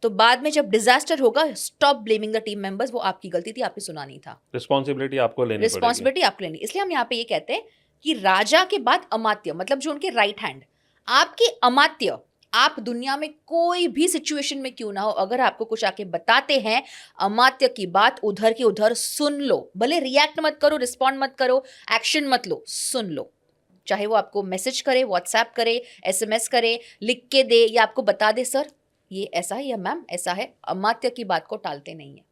Speaker 1: तो बाद में जब डिजास्टर होगा, stop blaming the team members, वो आपकी गलती थी, आपने सुना नहीं था।
Speaker 2: रिस्पॉन्सिबिलिटी आपको लेनी पड़ेगी।
Speaker 1: रिस्पॉन्सिबिलिटी आपको लेनी। इसलिए हम यहाँ पे ये कहते हैं कि राजा के बाद अमात्य, मतलब जो उनके राइट हैंड, आपके अमात्य, आप दुनिया में कोई भी सिचुएशन में क्यों ना हो, अगर आपको कुछ आके बताते हैं, अमात्य की बात उधर की उधर सुन लो। भले रिएक्ट मत करो, रिस्पॉन्ड मत करो, एक्शन मत लो, सुन लो। चाहे वो आपको मैसेज करे, व्हाट्सएप करे, एसएमएस करे, लिख के दे या आपको बता दे सर ये ऐसा है या मैम ऐसा है, अमात्य की बात को टालते नहीं है।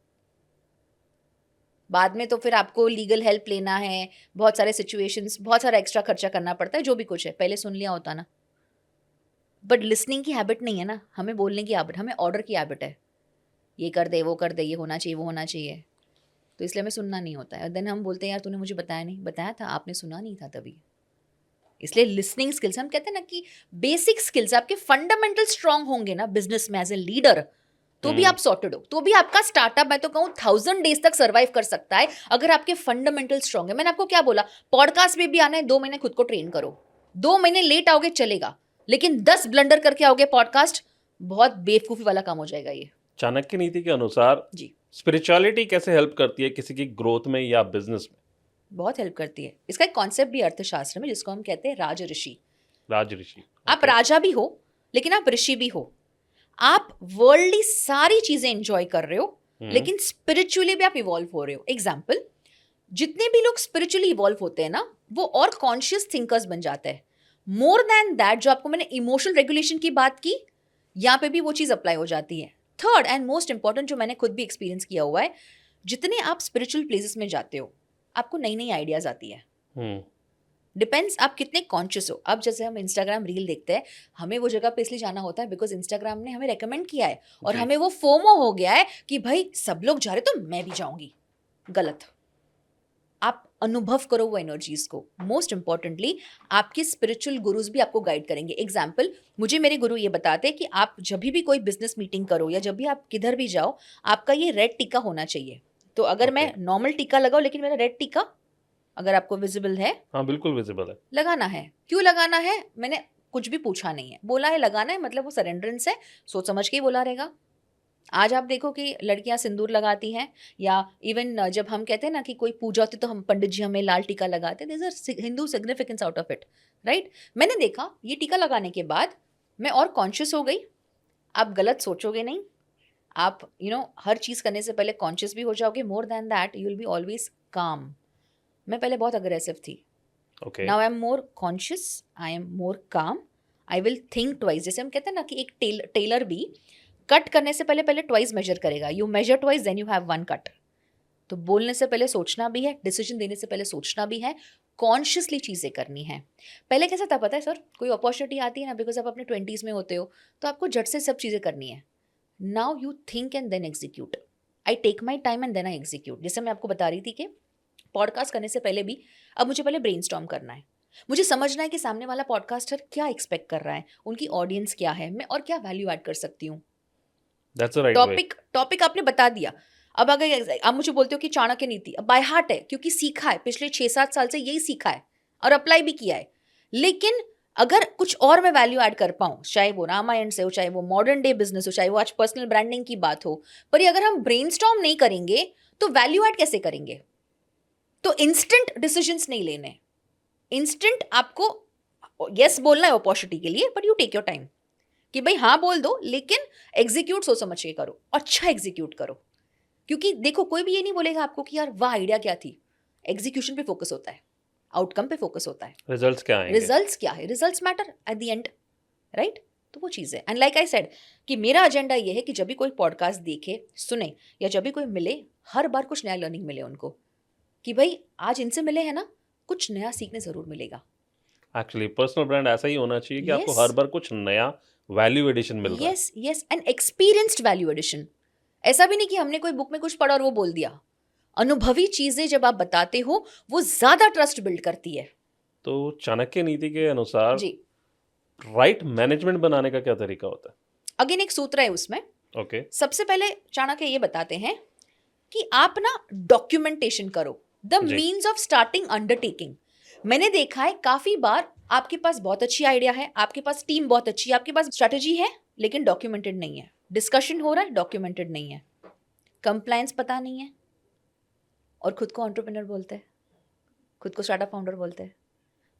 Speaker 1: बाद में तो फिर आपको लीगल हेल्प लेना है, बहुत सारे सिचुएशंस, बहुत सारा एक्स्ट्रा खर्चा करना पड़ता है। जो भी कुछ है पहले सुन लिया होता ना। बट लिसनिंग की हैबिट नहीं है ना, हमें बोलने की हैबिट, हमें ऑर्डर की हैबिट है। ये कर दे, वो कर दे, ये होना चाहिए, वो होना चाहिए, तो इसलिए हमें सुनना नहीं होता है। देन हम बोलते हैं यार तूने मुझे बताया नहीं। बताया था, आपने सुना नहीं था तभी। इसलिए लिसनिंग स्किल्स, हम कहते हैं ना कि बेसिक स्किल्स आपके फंडामेंटल स्ट्रांग होंगे ना बिजनेस में एज ए लीडर, तो भी आप सॉर्टेड हो, तो भी आपका स्टार्टअप मैं तो कहूँ 1000 डेज तक सर्वाइव कर सकता है अगर आपके फंडामेंटल स्ट्रांग है। मैंने आपको क्या बोला, पॉडकास्ट में भी आना है, 2 महीने खुद को ट्रेन करो। 2 महीने लेट आओगे चलेगा, लेकिन 10 ब्लंडर करके आओगे पॉडकास्ट, बहुत बेवकूफी वाला काम हो जाएगा ये।
Speaker 2: चाणक्य नीति के अनुसार
Speaker 1: जी,
Speaker 2: स्पिरिचुअलिटी कैसे हेल्प करती है किसी की ग्रोथ में या बिजनेस में?
Speaker 1: बहुत हेल्प करती है। इसका एक कॉन्सेप्ट भी अर्थशास्त्र में जिसको हम कहते हैं राज ऋषि।
Speaker 2: राज ऋषि।
Speaker 1: आप राजा भी हो लेकिन आप ऋषि भी हो। आप वर्ल्डली सारी चीजें एंजॉय कर रहे हो लेकिन स्पिरिचुअली भी आप इवॉल्व हो रहे हो। एग्जाम्पल, जितने भी लोग स्पिरिचुअली इवॉल्व होते हैं ना, वो और कॉन्शियस थिंकर्स बन जाते हैं. मोर देन दैट, जो आपको मैंने इमोशनल रेगुलेशन की बात की, यहाँ पे भी वो चीज़ अप्लाई हो जाती है. थर्ड एंड मोस्ट इंपॉर्टेंट, जो मैंने खुद भी एक्सपीरियंस किया हुआ है, जितने आप स्पिरिचुअल प्लेसेस में जाते हो, आपको नई नई आइडियाज आती है. डिपेंड्स आप कितने कॉन्शियस हो. अब जैसे हम इंस्टाग्राम रील देखते हैं, हमें वो जगह पे इसलिए जाना होता है बिकॉज इंस्टाग्राम ने हमें रेकमेंड किया है, और
Speaker 2: जी.
Speaker 1: हमें वो फोमो हो गया है कि भाई सब लोग जा रहे तो मैं भी जाऊंगी. गलत. आप अनुभव करो वो एनर्जीज को. मोस्ट इंपॉर्टेंटली आपके स्पिरिचुअल गुरुज भी आपको गाइड करेंगे. एग्जाम्पल, मुझे मेरे गुरु ये बताते हैं कि आप जब भी कोई बिजनेस मीटिंग करो या जब भी आप किधर भी जाओ, आपका ये रेड टिक्का होना चाहिए. तो अगर मैं नॉर्मल टिक्का लगाऊं लेकिन मेरा रेड टिक्का अगर आपको विजिबल है,
Speaker 2: हाँ बिल्कुल विजिबल है.
Speaker 1: लगाना है. क्यों लगाना है? मैंने कुछ भी पूछा नहीं है, बोला है लगाना है, मतलब वो सरेंडरेंस है, सोच समझ के ही बोला रहेगा. आज आप देखो कि लड़कियां सिंदूर लगाती हैं, या इवन जब हम कहते हैं ना कि कोई पूजा होती है तो हम पंडित जी हमें लाल टीका लगाते हैं. There is Hindu significance out of it, right. मैंने देखा ये टीका लगाने के बाद मैं और कॉन्शियस हो गई. आप गलत सोचोगे नहीं, आप हर चीज़ करने से पहले कॉन्शियस भी हो जाओगे. More than that you will be always calm. मैं पहले बहुत अग्रेसिव थी.
Speaker 2: Okay.
Speaker 1: Now I am more conscious, I am more calm. I will think twice. जैसे हम कहते हैं ना कि एक टेलर भी कट करने से पहले पहले ट्वाइस मेजर करेगा. You measure twice then you have one cut. तो बोलने से पहले सोचना भी है, डिसीजन देने से पहले सोचना भी है, कॉन्शियसली चीज़ें करनी है. पहले कैसा था पता है सर, कोई अपॉर्चुनिटी आती है ना, बिकॉज आप अपने 20s में होते हो तो आपको झट से सब चीज़ें करनी है. Now you think and then execute. I take my time and then I execute. जैसे मैं आपको बता रही थी कि पॉडकास्ट करने से पहले भी अब मुझे पहले ब्रेनस्टॉर्म करना है. मुझे समझना है कि सामने वाला पॉडकास्टर क्या एक्सपेक्ट कर रहा है, उनकी ऑडियंस क्या है, मैं और क्या वैल्यू ऐड कर सकती हूँ.
Speaker 2: That's the right way.
Speaker 1: Topic आपने बता दिया. अब अगर आप मुझे बोलते हो कि चाणक्य नीति, अब बाय हार्ट है क्योंकि सीखा है, पिछले 6-7 साल से यही सीखा है और अप्लाई भी किया है. लेकिन अगर कुछ और मैं वैल्यू ऐड कर पाऊँ, चाहे वो रामायण से हो, चाहे वो मॉडर्न डे बिजनेस हो, चाहे वो आज पर्सनल ब्रांडिंग की बात हो, पर ये अगर हम ब्रेनस्टॉर्म नहीं करेंगे तो वैल्यू ऐड कैसे करेंगे. तो इंस्टेंट डिसीजंस नहीं लेने. इंस्टेंट आपको यस बोलना है अपॉर्चुनिटी के लिए, but you take your time कि भाई हाँ बोल दो, लेकिन एग्जीक्यूट सोच समझ के करो, अच्छा एग्जीक्यूट करो. क्योंकि देखो कोई भी ये नहीं बोलेगा आपको कि यार वाह आइडिया क्या थी. एग्जीक्यूशन पे फोकस होता है, आउटकम पे फोकस होता है.
Speaker 2: रिजल्ट्स क्या आएंगे?
Speaker 1: रिजल्ट्स क्या है, results matter at the end, right. तो वो चीज़ है. एंड लाइक आई सेड कि मेरा एजेंडा ये है कि जब भी कोई पॉडकास्ट देखे, सुने, या जब भी कोई मिले, हर बार कुछ नया लर्निंग मिले उनको, कि भाई आज इनसे मिले हैं ना, कुछ नया सीखने जरूर मिलेगा.
Speaker 2: एक्चुअली पर्सनल ब्रांड ऐसा ही होना चाहिए कि आपको
Speaker 1: Yes.
Speaker 2: हर बार कुछ नया वैल्यू एडिशन मिल रहा है.
Speaker 1: Yes yes, and experienced value addition. ऐसा भी नहीं कि हमने कोई बुक में कुछ पढ़ा और वो बोल दिया. अनुभवी चीजें जब आप बताते हो वो ज्यादा ट्रस्ट बिल्ड करती है.
Speaker 2: तो चाणक्य नीति के अनुसार
Speaker 1: जी.
Speaker 2: राइट मैनेजमेंट बनाने का क्या तरीका होता है?
Speaker 1: अगेन एक सूत्र है उसमें.
Speaker 2: ओके.
Speaker 1: सबसे पहले चाणक्य ये बताते हैं कि आप ना डॉक्यूमेंटेशन करो. The
Speaker 2: G.
Speaker 1: Means of starting undertaking. मैंने देखा है काफी बार आपके पास बहुत अच्छी आइडिया है, आपके पास टीम बहुत अच्छी है, आपके पास स्ट्रेटेजी है, लेकिन डॉक्यूमेंटेड नहीं है. डिस्कशन हो रहा है, डॉक्यूमेंटेड नहीं है. कंप्लायंस पता नहीं है, और खुद को एंटरप्रेन्योर बोलते हैं, खुद को स्टार्टअप फाउंडर बोलते हैं.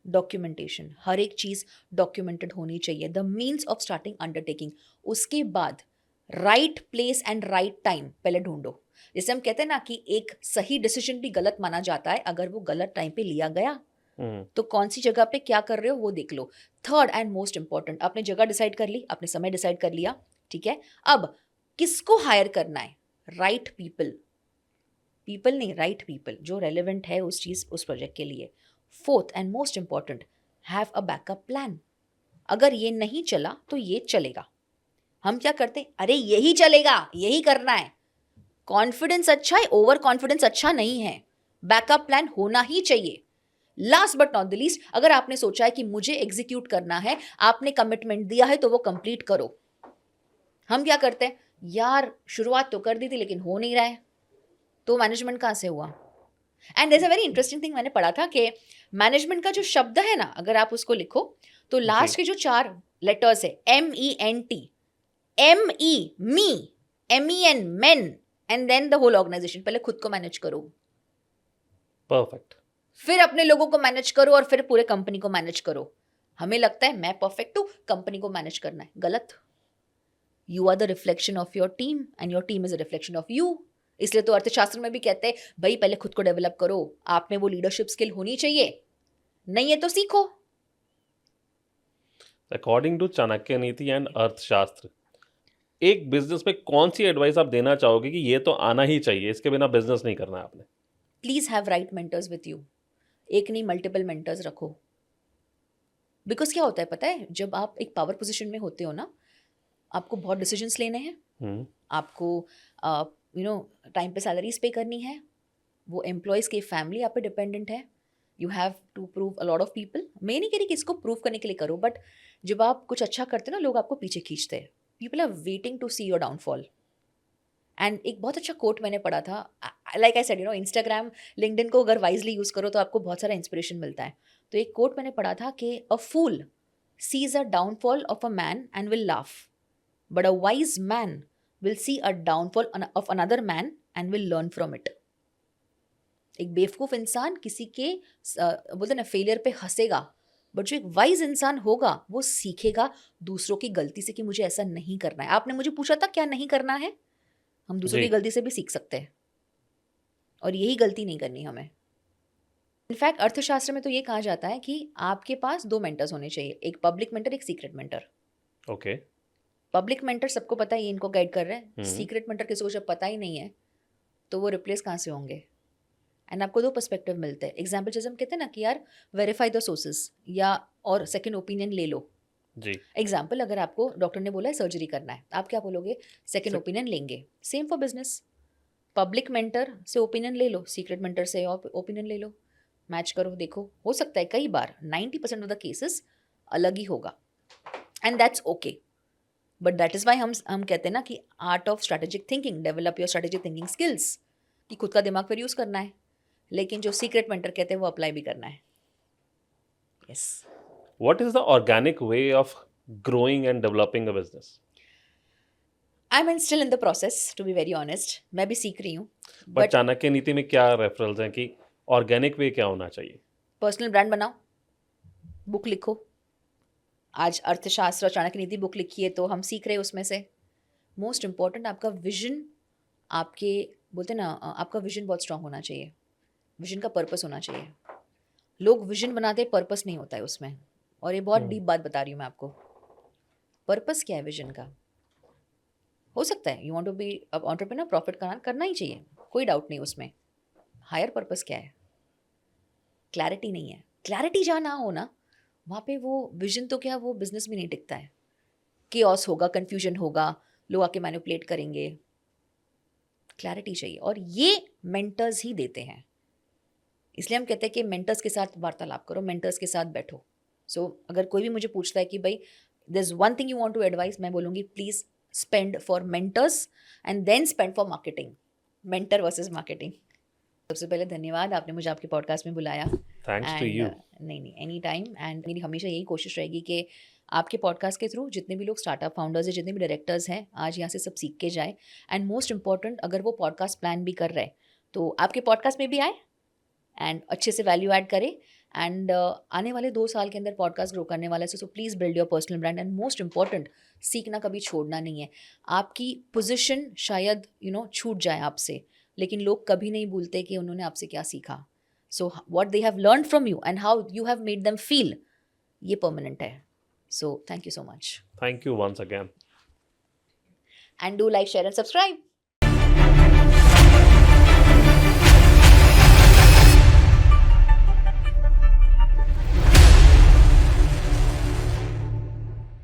Speaker 1: डॉक्यूमेंटेशन, हर एक चीज डॉक्यूमेंटेड होनी चाहिए. The means of starting undertaking. उसके बाद right place and right time पहले ढूंढो. जैसे हम कहते हैं ना कि एक सही डिसीजन भी गलत माना जाता है अगर वो गलत टाइम पे लिया गया. तो कौन सी जगह पे क्या कर रहे हो वो देख लो. थर्ड एंड मोस्ट इंपॉर्टेंट, आपने जगह डिसाइड कर ली, आपने समय डिसाइड कर लिया, ठीक है. अब किसको हायर करना है? Right people. पीपल नहीं, राइट पीपल जो रेलिवेंट है उस चीज, उस प्रोजेक्ट के लिए. Fourth and most important, have a backup plan. अगर ये नहीं चला तो ये चलेगा. हम क्या करते हैं, अरे यही चलेगा, यही करना है. कॉन्फिडेंस अच्छा है, ओवर कॉन्फिडेंस अच्छा नहीं है. बैकअप प्लान होना ही चाहिए. Last but not the least, अगर आपने सोचा है कि मुझे एग्जीक्यूट करना है, आपने कमिटमेंट दिया है तो वो कंप्लीट करो. हम क्या करते हैं, यार शुरुआत तो कर दी थी लेकिन हो नहीं रहा है, तो मैनेजमेंट कहाँ से हुआ. And there is a very interesting thing, मैंने पढ़ा था कि मैनेजमेंट का जो शब्द है ना, अगर आप उसको लिखो तो लास्ट के जो 4 लेटर्स है, MENT, ME me, MEN men, and then the whole organisation. पहले खुद को मैनेज करो,
Speaker 2: परफेक्ट.
Speaker 1: फिर अपने लोगों को मैनेज करो, और फिर पूरे कंपनी को मैनेज करो. हमें लगता है मैं परफेक्ट हूं, कंपनी को मैनेज करना है. गलत. You are the reflection of your team and your team is a reflection of you. इसलिए तो अर्थशास्त्र में भी कहते हैं भाई पहले खुद को डेवलप करो, आप में वो लीडरशिप स्किल होनी चाहिए, नहीं है तो सीखो।
Speaker 2: अकॉर्डिंग टू चाणक्य नीति एंड अर्थशास्त्र, एक बिजनेस में कौन सी एडवाइस आप देना चाहोगे कि ये तो आना ही चाहिए, इसके बिना बिजनेस नहीं करना है आपने?
Speaker 1: Please have right mentors with you. एक नहीं मल्टीपल मेंटर्स रखो। बिकॉज क्या होता है पता है, जब आप एक पावर पोजीशन में होते हो ना, आपको बहुत डिसीजंस लेने हैं,
Speaker 2: हम्म,
Speaker 1: आपको टाइम पे सैलरीज पे करनी है, वो एम्प्लॉयज़ की फैमिली आप पे डिपेंडेंट है, you have to prove a lot of people. मैं नहीं कह रही कि इसको प्रूव करने के लिए करो, बट जब आप कुछ अच्छा करते हो ना, लोग आपको पीछे खींचते हैं, people are waiting to see your downfall. And एक बहुत अच्छा कोट मैंने पढ़ा था, like I said Instagram LinkedIn को अगर वाइजली यूज़ करो तो आपको बहुत सारा इंस्पिरेशन मिलता है। तो एक कोट मैंने पढ़ा था कि a fool sees a downfall of a man and will laugh, but a wise man will see a downfall of another man and will learn from it. एक बेवकूफ़ इंसान किसी के बोलते ना फेलियर पे हंसेगा, बट जो एक वाइज इंसान होगा वो सीखेगा दूसरों की गलती से कि मुझे ऐसा नहीं करना है। आपने मुझे पूछा था क्या नहीं करना है, हम दूसरों
Speaker 2: जी।
Speaker 1: की गलती से भी सीख सकते हैं, और यही गलती नहीं करनी हमें। इनफैक्ट अर्थशास्त्र में तो ये कहा जाता है कि आपके पास 2 मेंटर्स होने चाहिए, एक पब्लिक मेंटर, एक secret mentor.
Speaker 2: Okay.
Speaker 1: Public mentor सबको पता है ये इनको गाइड कर रहे हैं,
Speaker 2: हम्म,
Speaker 1: सीक्रेट मेंटर किसी को जब पता ही नहीं है तो वो रिप्लेस कहाँ से होंगे। एंड आपको 2 पर्सपेक्टिव मिलते हैं। एग्जाम्पल जैसे हम कहते हैं ना कि यार वेरीफाई द सोर्सेज, या और सेकंड ओपिनियन ले लो।
Speaker 2: जी।
Speaker 1: एग्जाम्पल, अगर आपको डॉक्टर ने बोला है सर्जरी करना है, आप क्या बोलोगे? सेकंड
Speaker 2: Sec-
Speaker 1: ओपिनियन लेंगे। Same for business, public mentor से ओपिनियन ले लो, सीक्रेट मेंटर से ओपिनियन ले लो, मैच करो, देखो। हो सकता है कई बार 90% ऑफ द केसेस अलग ही होगा, and that's okay. But that is why हम कहते हैं ना कि art of strategic thinking, develop your strategic thinking skills, कि खुद का दिमाग फिर यूज़ करना है, लेकिन जो सीक्रेट मेंटर कहते हैं वो अप्लाई भी करना है। Yes.
Speaker 2: What is the organic way of growing and developing a business?
Speaker 1: I am still in the process to be very honest, मैं भी सीख रही हूँ।
Speaker 2: बट
Speaker 1: बट
Speaker 2: चाणक्य नीति में क्या रेफरल्स हैं कि ऑर्गेनिक वे क्या होना चाहिए?
Speaker 1: पर्सनल ब्रांड बनाओ, बुक लिखो। आज अर्थशास्त्र और चाणक्य नीति बुक लिखी है तो हम सीख रहे हैं उसमें से। मोस्ट इम्पॉर्टेंट आपका विजन, आपके बोलते हैं ना आपका विजन बहुत स्ट्रांग होना चाहिए, विजन का पर्पस होना चाहिए। लोग विजन बनाते हैं, पर्पस नहीं होता है उसमें। और ये बहुत डीप बात बता रही हूँ मैं आपको। पर्पस क्या है विजन का? हो सकता है you want to be entrepreneur, profit करना ही चाहिए, कोई डाउट नहीं उसमें। हायर पर्पस क्या है? क्लैरिटी नहीं है। क्लैरिटी जहाँ ना हो ना, वहाँ पे वो विजन तो क्या, वो बिजनेस भी नहीं टिकता है। केओस होगा, कन्फ्यूजन होगा, लोग आके मैनिपुलेट करेंगे। क्लैरिटी चाहिए, और ये मेंटर्स ही देते हैं। इसलिए हम कहते हैं कि मेंटर्स के साथ वार्तालाप करो, मेंटर्स के साथ बैठो। सो अगर कोई भी मुझे पूछता है कि भाई there is one thing you want to advice, मैं बोलूँगी please spend for mentors and then spend for marketing. Mentor versus marketing. सबसे पहले धन्यवाद, आपने मुझे आपके पॉडकास्ट में बुलाया।
Speaker 2: Thanks to
Speaker 1: and
Speaker 2: you.
Speaker 1: नहीं, एनी टाइम। एंड मेरी हमेशा यही कोशिश रहेगी कि आपके पॉडकास्ट के थ्रू जितने भी लोग स्टार्टअप फाउंडर्स हैं, जितने भी डायरेक्टर्स हैं, आज यहाँ से सब सीख के जाए। एंड मोस्ट इंपॉर्टेंट, अगर वो पॉडकास्ट प्लान भी कर रहे हैं तो आपके पॉडकास्ट में भी आए एंड अच्छे से वैल्यू ऐड करें। एंड आने वाले 2 साल के अंदर पॉडकास्ट ग्रो करने वाला है। So please build your personal brand, and most important, सीखना कभी छोड़ना नहीं है। आपकी पोजीशन शायद छूट जाए आपसे, लेकिन लोग कभी नहीं भूलते कि उन्होंने आपसे क्या सीखा। So what they have learn from you and how you have made them feel, ये परमानेंट है। So thank you so much,
Speaker 2: thank you once again.
Speaker 1: And do like, share and subscribe.